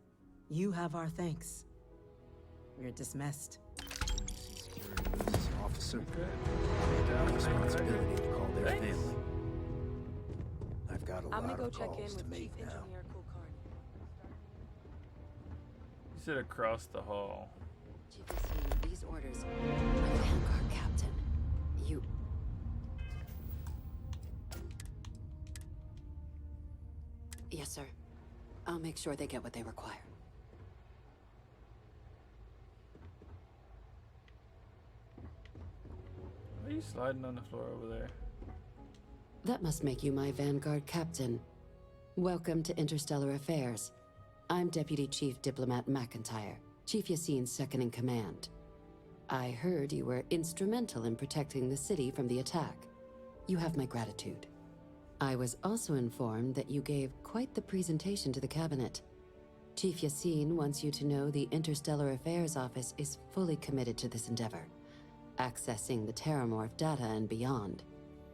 you have our thanks. You're dismissed. Officer, responsibility to call their family. I've got a lot of calls to make now. You said across the hall. These orders are Vanguard, Captain. You... Yes, sir. I'll make sure they get what they require. Why are you sliding on the floor over there? That must make you my Vanguard Captain. Welcome to Interstellar Affairs. I'm Deputy Chief Diplomat McIntyre, Chief Yassine's second-in-command. I heard you were instrumental in protecting the city from the attack. You have my gratitude. I was also informed that you gave quite the presentation to the Cabinet. Chief Yassine wants you to know the Interstellar Affairs Office is fully committed to this endeavor, accessing the Terramorph data and beyond.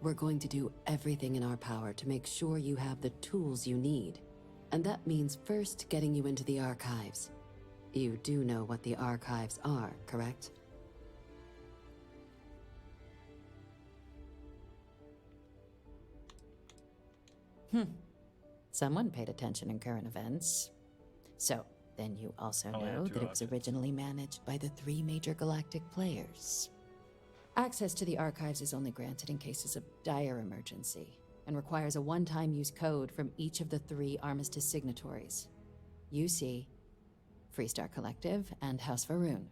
We're going to do everything in our power to make sure you have the tools you need. And that means first getting you into the archives. You do know what the archives are, correct? Someone paid attention in current events. So, then you also know that it was originally managed by the 3 major galactic players. Access to the archives is only granted in cases of dire emergency, and requires a one-time use code from each of the 3 Armistice signatories. UC, Freestar Collective, and House Varun.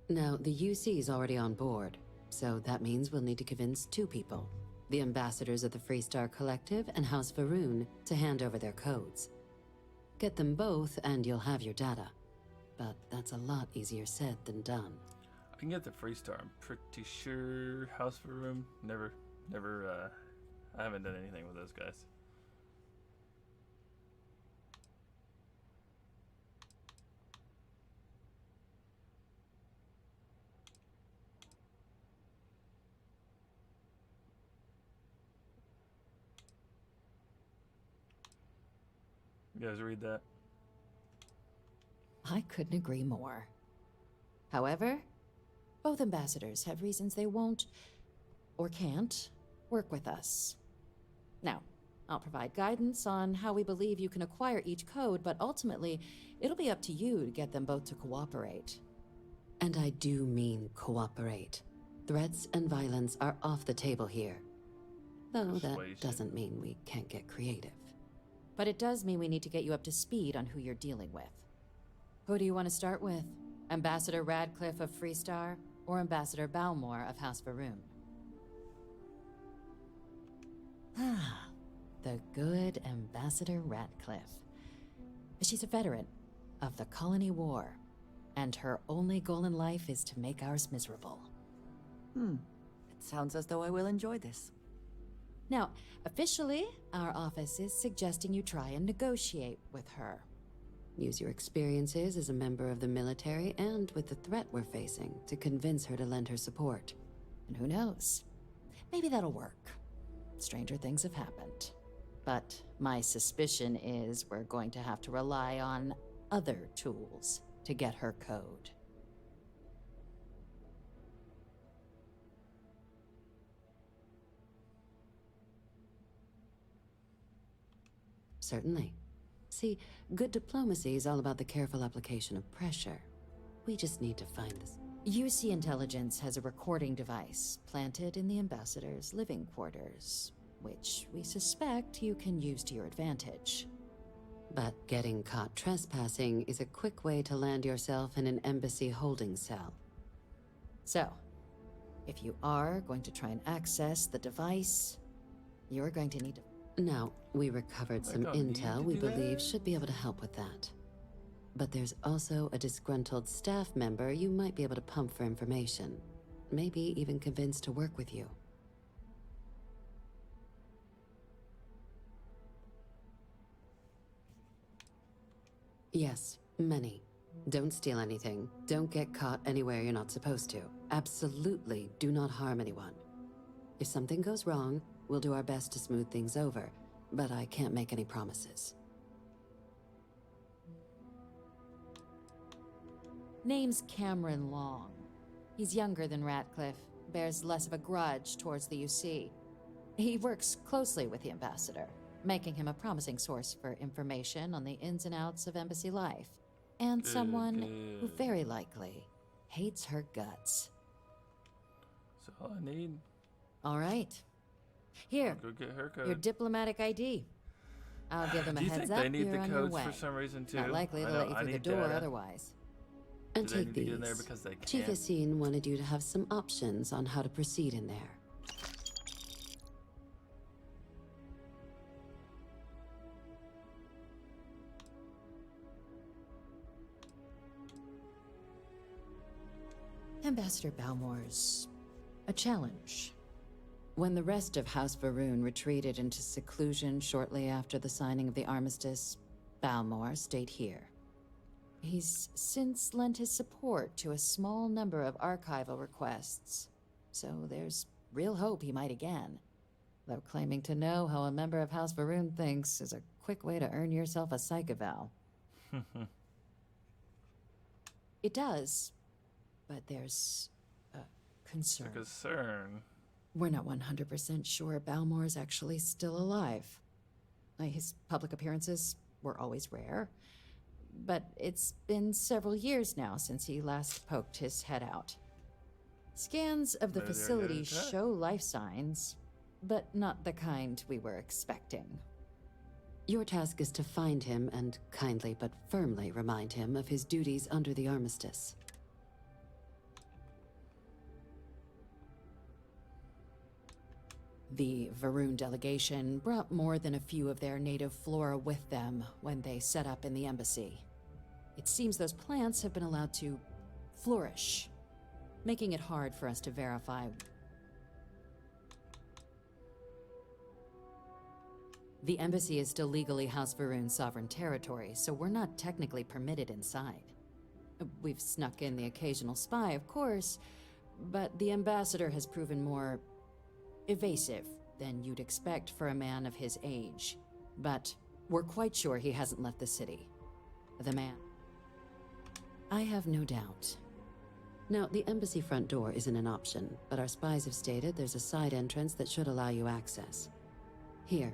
Now, the UC is already on board, so that means we'll need to convince 2 people. The ambassadors of the Freestar Collective and House Varun to hand over their codes. Get them both and you'll have your data. But that's a lot easier said than done. I can get the Freestar. I'm pretty sure House for Room. Never, I haven't done anything with those guys. You guys read that? I couldn't agree more. However, both ambassadors have reasons they won't, or can't, work with us. Now, I'll provide guidance on how we believe you can acquire each code, but ultimately, it'll be up to you to get them both to cooperate. And I do mean cooperate. Threats and violence are off the table here. Though that doesn't mean we can't get creative. But it does mean we need to get you up to speed on who you're dealing with. Who do you want to start with? Ambassador Radcliffe of Freestar, or Ambassador Balmore of House Varun? Ah, the good Ambassador Radcliffe. She's a veteran of the Colony War, and her only goal in life is to make ours miserable. It sounds as though I will enjoy this. Now, officially, our office is suggesting you try and negotiate with her. Use your experiences as a member of the military and with the threat we're facing to convince her to lend her support. And who knows? Maybe that'll work. Stranger things have happened. But my suspicion is we're going to have to rely on other tools to get her code. Certainly. See, good diplomacy is all about the careful application of pressure. We just need to find this. UC Intelligence has a recording device planted in the ambassador's living quarters. which we suspect you can use to your advantage. But getting caught trespassing is a quick way to land yourself in an embassy holding cell. So, if you are going to try and access the device, you're going to need to... Now, we recovered some intel we believe should be able to help with that. But there's also a disgruntled staff member you might be able to pump for information. Maybe even convince to work with you. Yes, many. Don't steal anything. Don't get caught anywhere you're not supposed to. Absolutely do not harm anyone. If something goes wrong, we'll do our best to smooth things over, but I can't make any promises. Name's Cameron Long. He's younger than Ratcliffe, bears less of a grudge towards the UC. He works closely with the ambassador, making him a promising source for information on the ins and outs of embassy life. And someone who very likely hates her guts. That's all I need. All right. Here, I'll go get her code. your diplomatic ID. I'll give them a Do you heads think up they need you're the on your codes way. for some reason too? Not likely I to know, let you I through the need door data. otherwise. And Do they take need to get in these. there because they Chief can? Yassine wanted you to have some options on how to proceed in there. Ambassador Balmore's a challenge. When the rest of House Varun retreated into seclusion shortly after the signing of the armistice, Balmore stayed here. He's since lent his support to a small number of archival requests, so there's real hope he might again. Though claiming to know how a member of House Varun thinks is a quick way to earn yourself a psych eval. It does, but there's a concern. It's a concern. We're not 100% sure Balmore's actually still alive. His public appearances were always rare, but it's been several years now since he last poked his head out. Scans of the Maybe they're facility under attack. show life signs, but not the kind we were expecting. Your task is to find him and kindly but firmly remind him of his duties under the armistice. The Varun delegation brought more than a few of their native flora with them when they set up in the embassy. It seems those plants have been allowed to flourish, making it hard for us to verify. The embassy is still legally House Varun's sovereign territory, so we're not technically permitted inside. We've snuck in the occasional spy, of course, but the ambassador has proven more evasive than you'd expect for a man of his age. But we're quite sure he hasn't left the city. The man. I have no doubt. Now, the embassy front door isn't an option, but our spies have stated there's a side entrance that should allow you access. Here,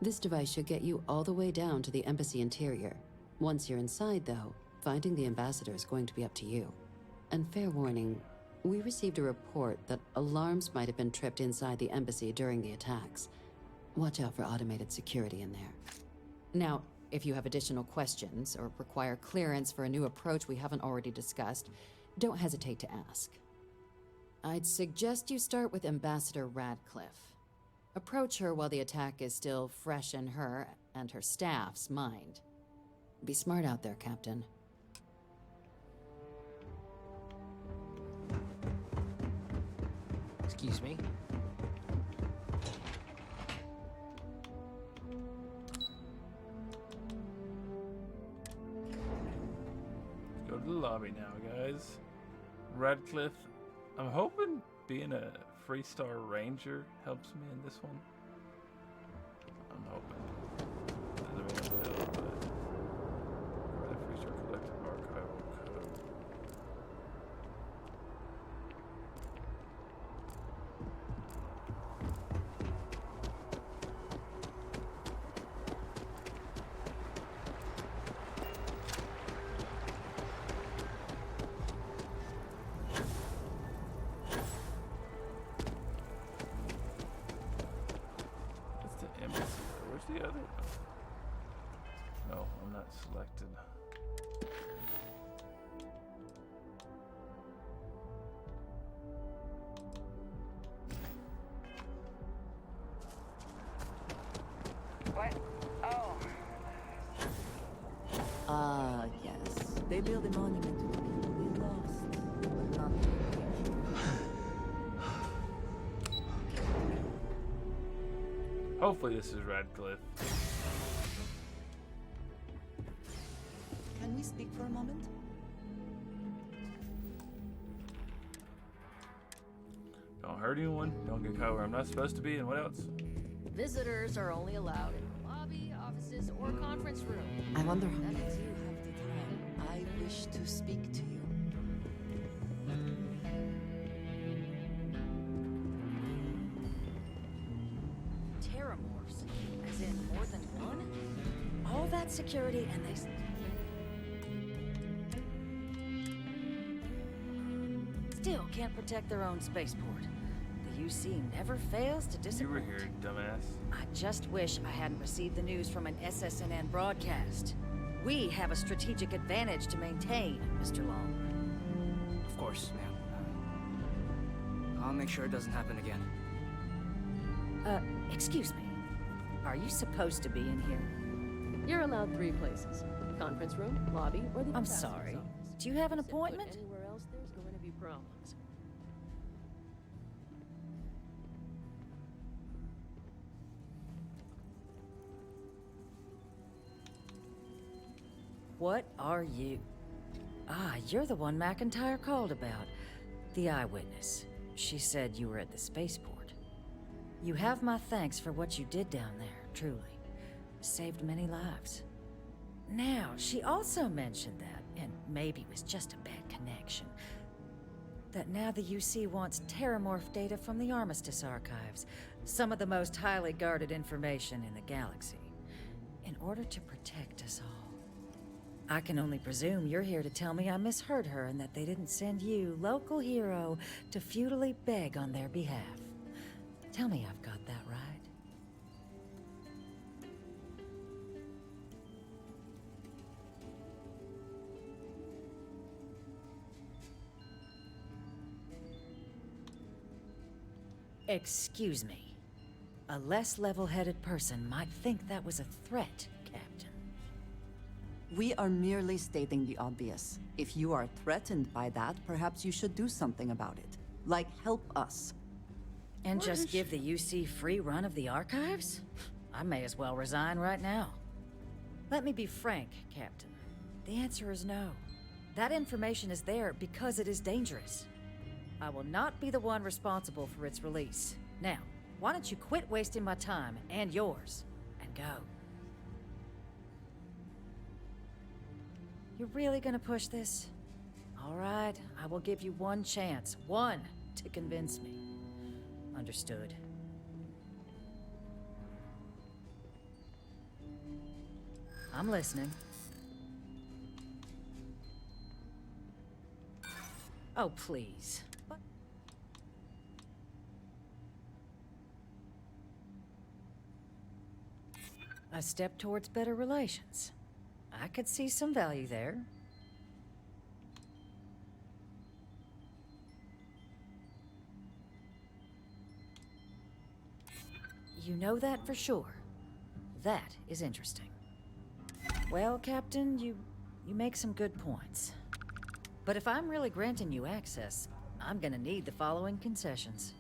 this device should get you all the way down to the embassy interior. Once you're inside, though, finding the ambassador is going to be up to you. And fair warning, we received a report that alarms might have been tripped inside the embassy during the attacks. Watch out for automated security in there. Now, if you have additional questions or require clearance for a new approach we haven't already discussed, don't hesitate to ask. I'd suggest you start with Ambassador Radcliffe. Approach her while the attack is still fresh in her and her staff's mind. Be smart out there, Captain. Excuse me. Let's go to the lobby now, guys. Radcliffe. I'm hoping being a Freestar Ranger helps me in this one. I'm hoping. Doesn't really know, but the Freestar Collective Archival Code. the other? No, I'm not selected. What? Oh. Ah, yes. They built a monument to the people they lost, but not to Hopefully this is Radcliffe. Can we speak for a moment? Don't hurt anyone, don't get caught where I'm not supposed to be, and what else? Visitors are only allowed in the lobby, offices, or conference room. I wonder how That many is- of you have the time. I wish to speak to you. Terramorphs, as in more than one? All that security and they... Still can't protect their own spaceport. The UC never fails to You disappoint. were here, dumbass. I just wish I hadn't received the news from an SSNN broadcast. We have a strategic advantage to maintain, Mr. Long. Of course, ma'am. I'll make sure it doesn't happen again. Excuse me. Are you supposed to be in here? You're allowed 3 places. Conference room, lobby, or the I'm ambassador's sorry. office. Do you have an Step foot appointment? Anywhere else, there's going to be problems. What are you? Ah, you're the one McIntyre called about. The eyewitness. She said you were at the spaceport. You have my thanks for what you did down there, truly. Saved many lives. Now, she also mentioned that, and maybe it was just a bad connection, that now the UC wants Terramorph data from the Armistice archives, some of the most highly guarded information in the galaxy, in order to protect us all. I can only presume you're here to tell me I misheard her and that they didn't send you, local hero, to futilely beg on their behalf. Tell me I've got that right. Excuse me. A less level-headed person might think that was a threat, Captain. We are merely stating the obvious. If you are threatened by that, perhaps you should do something about it. Like, help us. And just give the UC free run of the archives? I may as well resign right now. Let me be frank, Captain. The answer is no. That information is there because it is dangerous. I will not be the one responsible for its release. Now, why don't you quit wasting my time and yours, and go? You're really gonna push this? All right, I will give you one chance. One to convince me. Understood. I'm listening. Oh, please. A step towards better relations. I could see some value there. You know that for sure. That is interesting. Well, Captain, you make some good points. But if I'm really granting you access, I'm gonna need the following concessions.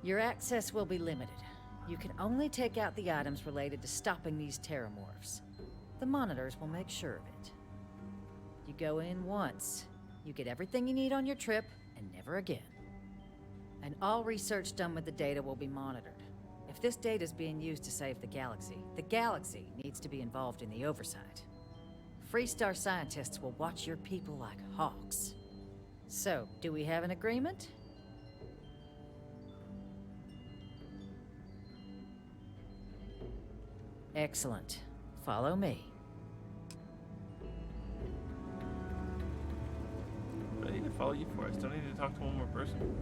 Your access will be limited. You can only take out the items related to stopping these terramorphs. The monitors will make sure of it. You go in once, you get everything you need on your trip, and never again. And all research done with the data will be monitored. If this data is being used to save the galaxy needs to be involved in the oversight. Freestar scientists will watch your people like hawks. So, do we have an agreement? Excellent. Follow me. What do I need to follow you for? I still need to talk to one more person.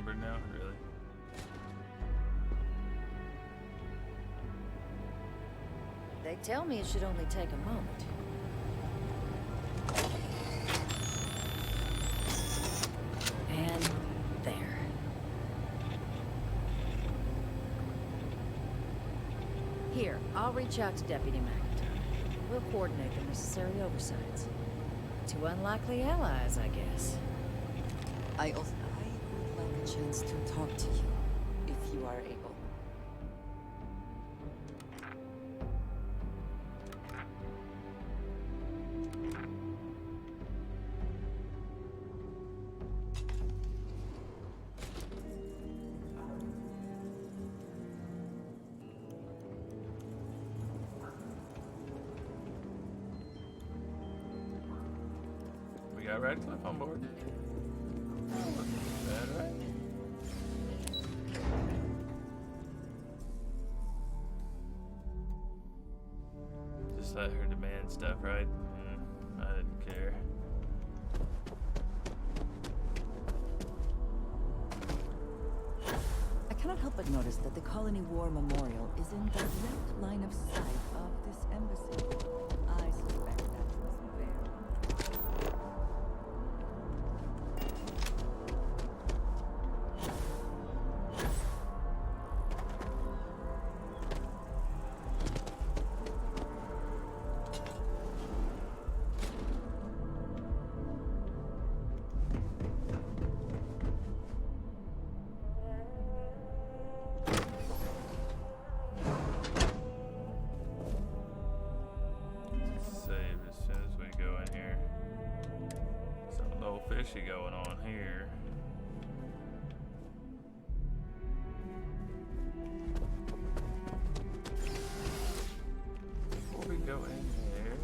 outnumbered now, really. They tell me it should only take a moment. And there. Here, I'll reach out to Deputy McIntyre. We'll coordinate the necessary oversights. Two unlikely allies, I guess. I would like a chance to talk to you, if you are able. We got Radcliffe on board. Bad, right? Just let her demand stuff, right? I didn't care. I cannot help but notice that the Colony War Memorial is in direct line of sight of this embassy. I suspect that wasn't there. Save as soon as we go in here. Something a little fishy going on here. Before we go in here,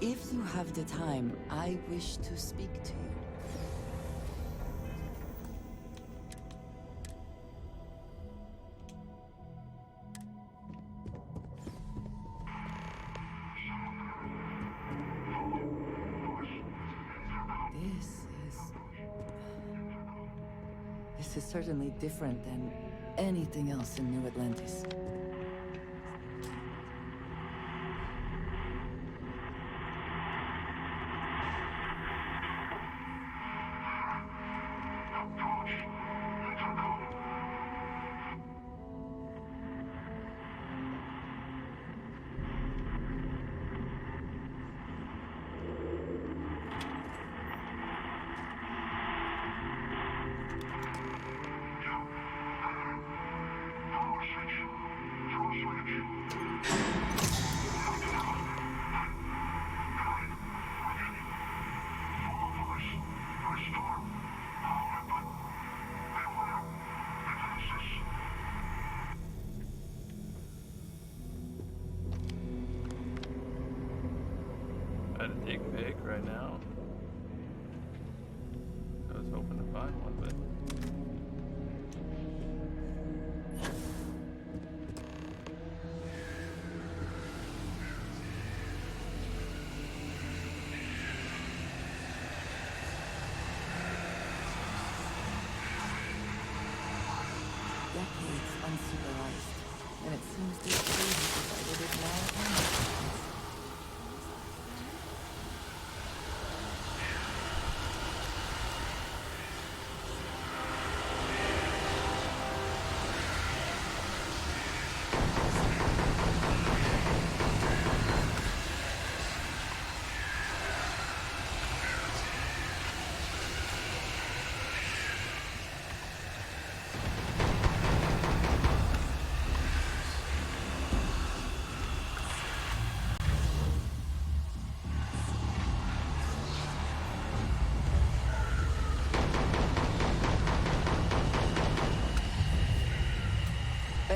If you have the time, I wish to speak to you. This is certainly different than anything else in New Atlantis. Had a dig pic right now. I was hoping to find one, but Decades unsupervised, and it seems this crew has decided it now ends.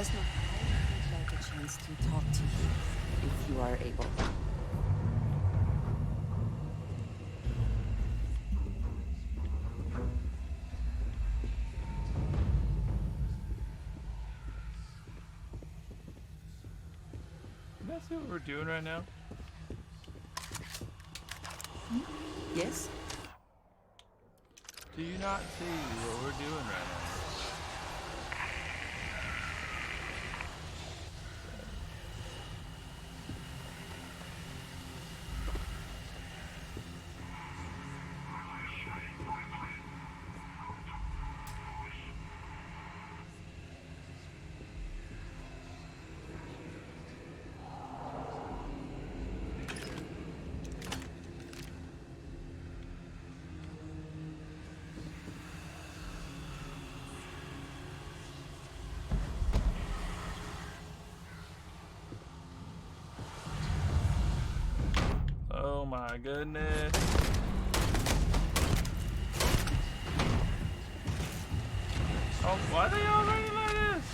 Desna, I would like a chance to talk to you, if you are able. Can I see what we're doing right now? Yes? Do you not see what we're doing right now? Oh my goodness. Oh, why are they all running like this?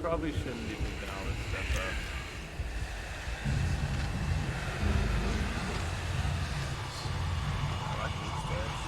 Probably shouldn't be picking all this stuff up. I like these guys.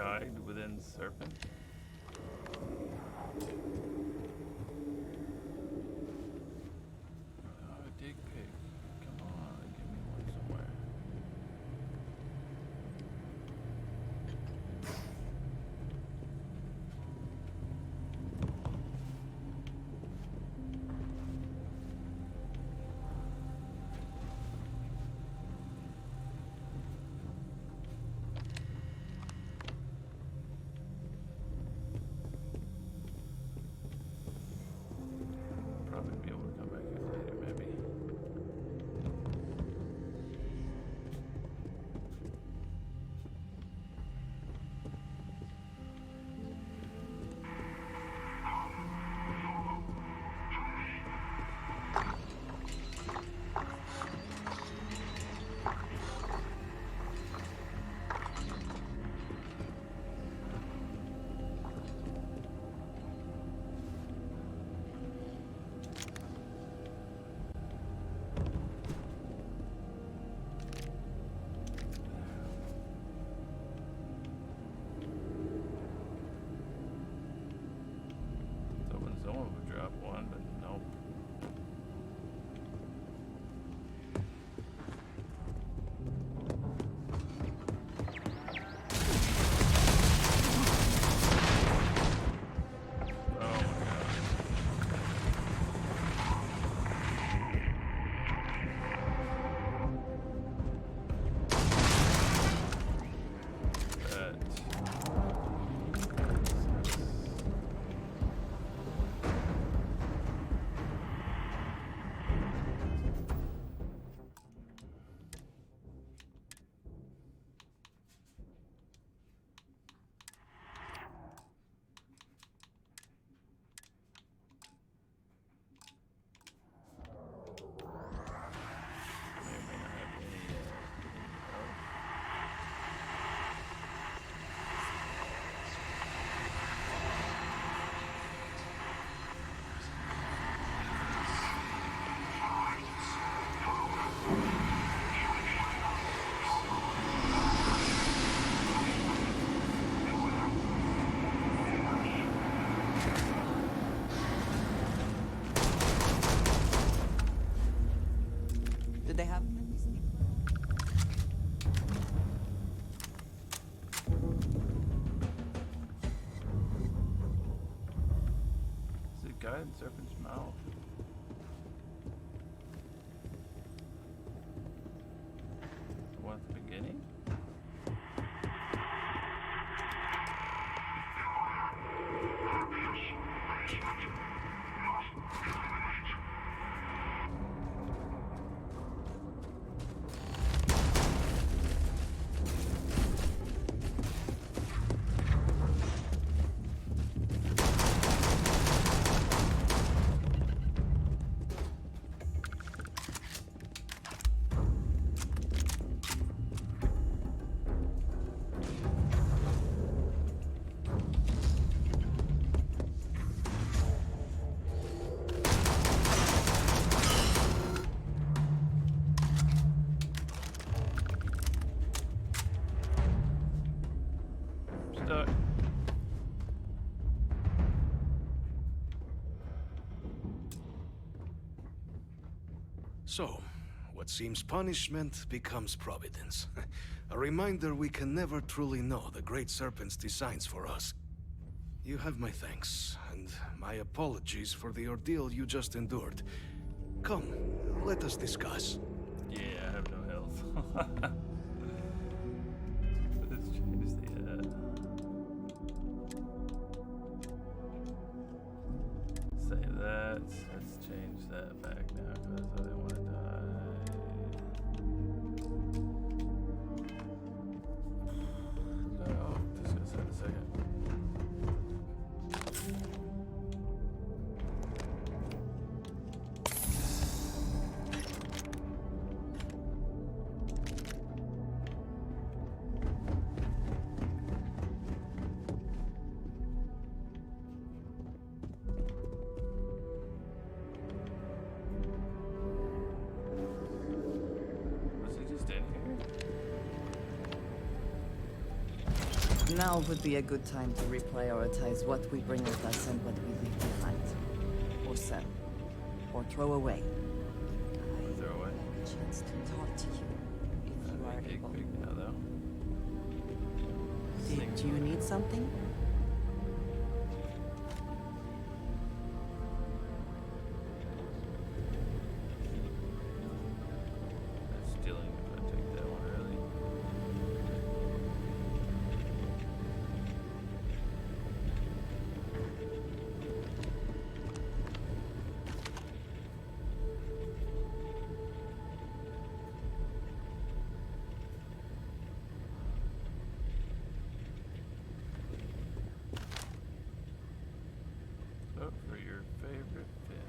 guide within Serpent. Oh, dig pig. Come on, give me one somewhere. Probably be able to come back here later, maybe. Hoping someone would drop one, but nope. Oh my god. That. Did they have... Is it guide Serpent's mouth? The one at the beginning? Stuck. So, what seems punishment becomes providence. A reminder we can never truly know the Great Serpent's designs for us. You have my thanks, and my apologies for the ordeal you just endured. Come, let us discuss. Yeah, I have no health. Let's change the save that. Let's change that back now because I didn't want to die. Oh, just gonna save a second. Now would be a good time to reprioritize what we bring with us and what we leave behind. Or sell. Or throw away. Throw away. A chance to talk to you, if you are able. Big now, though. Did you need something? Stealing if I take that one early. Vote for your favorite film.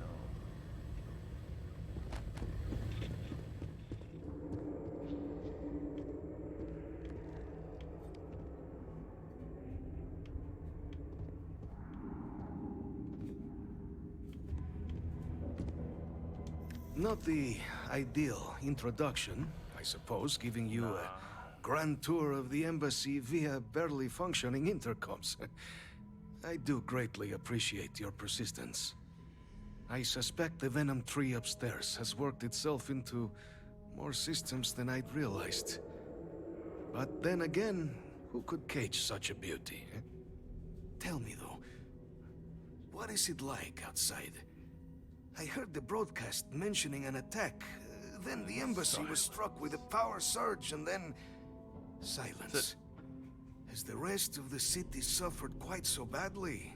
Not the ideal introduction, I suppose, giving you a grand tour of the embassy via barely functioning intercoms. I do greatly appreciate your persistence. I suspect the Venom tree upstairs has worked itself into more systems than I'd realized. But then again, who could cage such a beauty? Eh? Tell me though, what is it like outside? I heard the broadcast mentioning an attack. Then the embassy was struck with a power surge and then... silence. Has the rest of the city suffered quite so badly?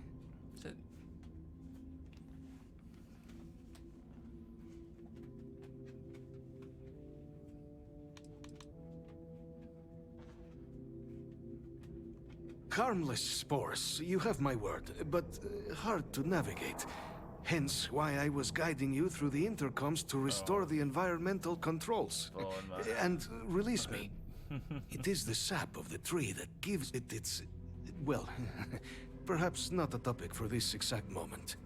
Harmless spores, you have my word, but hard to navigate. Hence why I was guiding you through the intercoms to restore the environmental controls. And release me. It is the sap of the tree that gives it its... well, perhaps not a topic for this exact moment.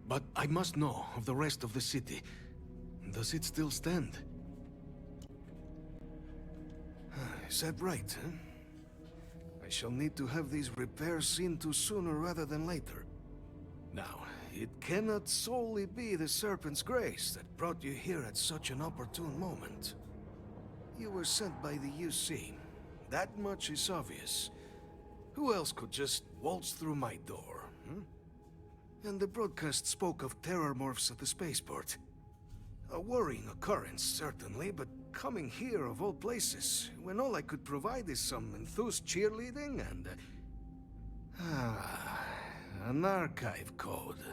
But I must know of the rest of the city. Does it still stand? Is that right, huh? I shall need to have these repairs seen to sooner rather than later. Now, it cannot solely be the Serpent's grace that brought you here at such an opportune moment. You were sent by the UC. That much is obvious. Who else could just waltz through my door, hmm? And the broadcast spoke of terror morphs at the spaceport. A worrying occurrence, certainly, but coming here of all places, when all I could provide is some enthused cheerleading and... an archive code.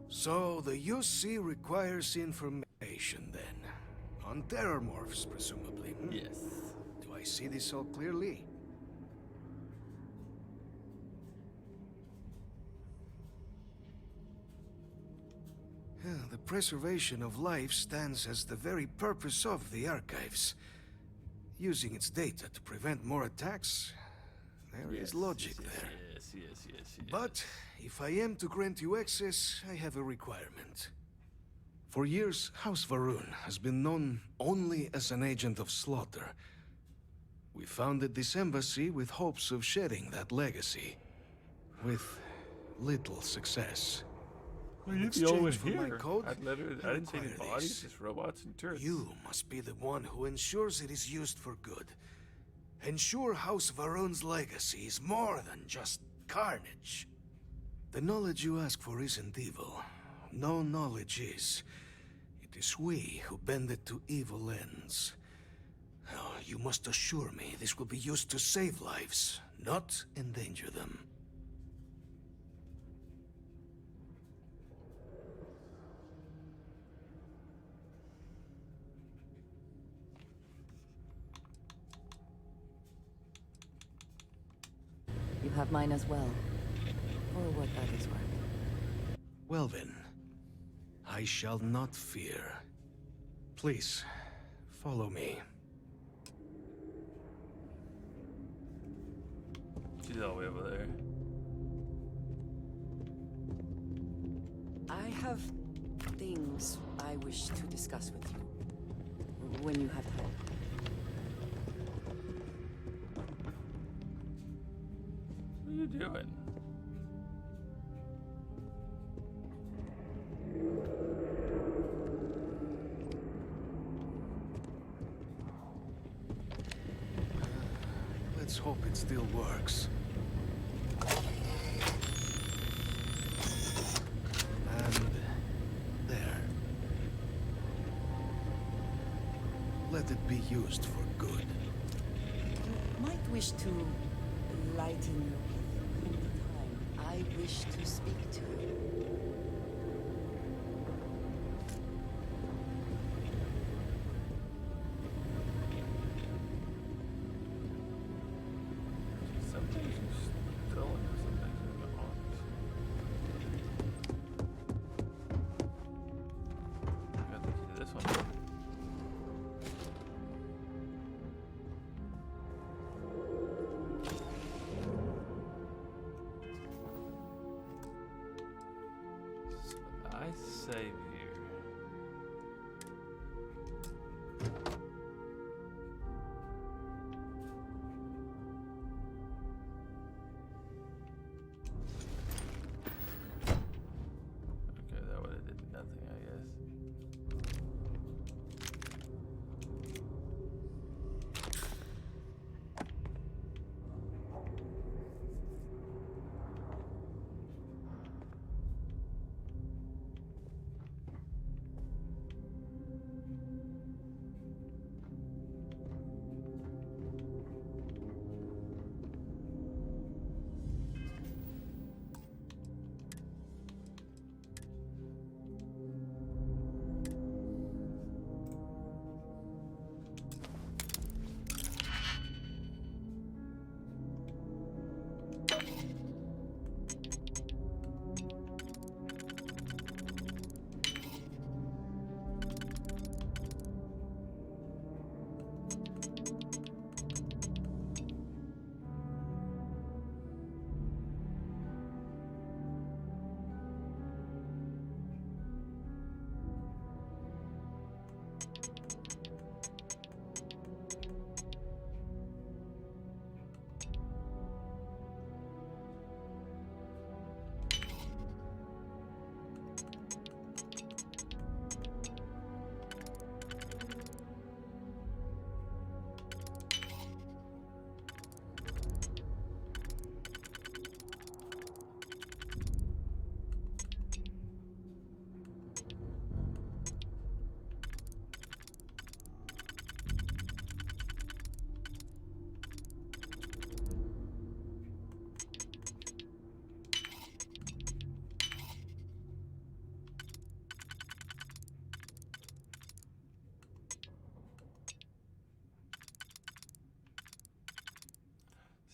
So the UC requires information, then. On terror morphs, presumably. Hmm? Yes. Do I see this all clearly? The preservation of life stands as the very purpose of the archives. Using its data to prevent more attacks, there is logic there. Yes. But if I am to grant you access, I have a requirement. For years, House Varun has been known only as an agent of slaughter. We founded this embassy with hopes of shedding that legacy. With little success. You always for my here. code, I didn't see any bodies, just robots and turrets. You must be the one who ensures it is used for good. Ensure House Varun's legacy is more than just carnage. The knowledge you ask for isn't evil. No knowledge is. It is we who bend it to evil ends. Oh, you must assure me this will be used to save lives, not endanger them. You have mine as well. For what that is worth. Well then, I shall not fear. Please, follow me. She's all the way over there. I have things I wish to discuss with you. When you have time. doing? Let's hope it still works. And there. Let it be used for good. You might wish to lighten your time. I wish to speak to you. Some things are stolen and some things are not. Got the key to this one. So I save here. Okay, that would have did nothing, I guess.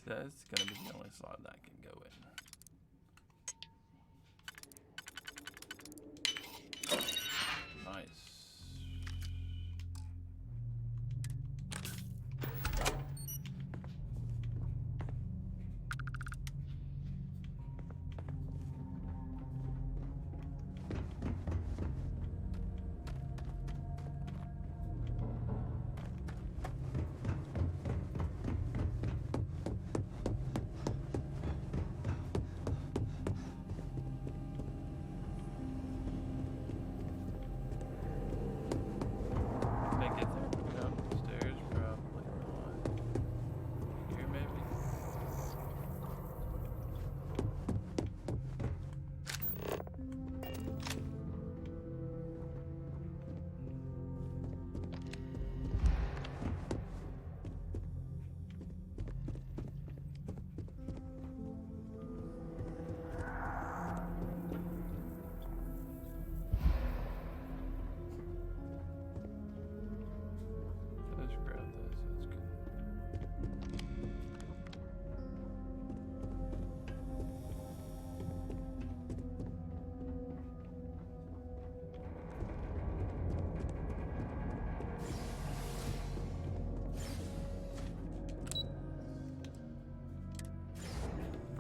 So that's gonna be the only slot that I can go in. Nice.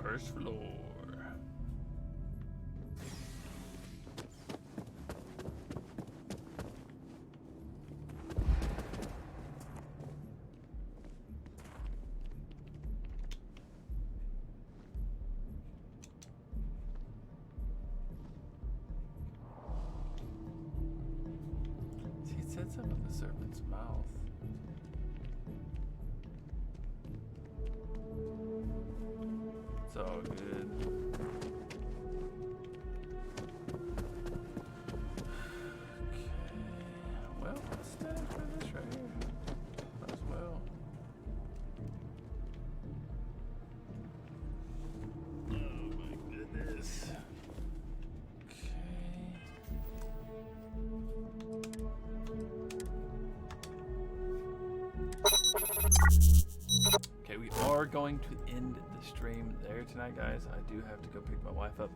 First floor. said something about the serpent's mouth. It's all good. Okay. Well, let's stand for this right here. Might as well. Oh my goodness. Okay, we are going to end the stream there tonight, guys. I do have to go pick my wife up,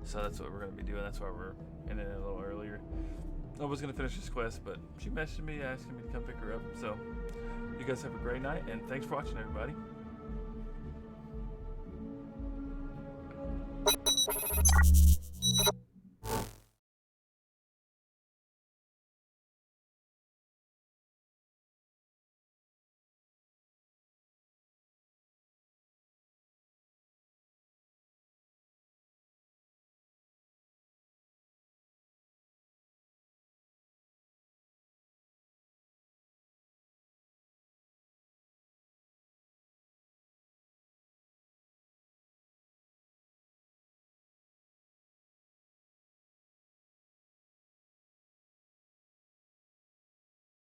so that's what we're going to be doing. That's why we're ending it a little earlier. I was going to finish this quest, but she messaged me asking me to come pick her up. So you guys have a great night, and thanks for watching, everybody.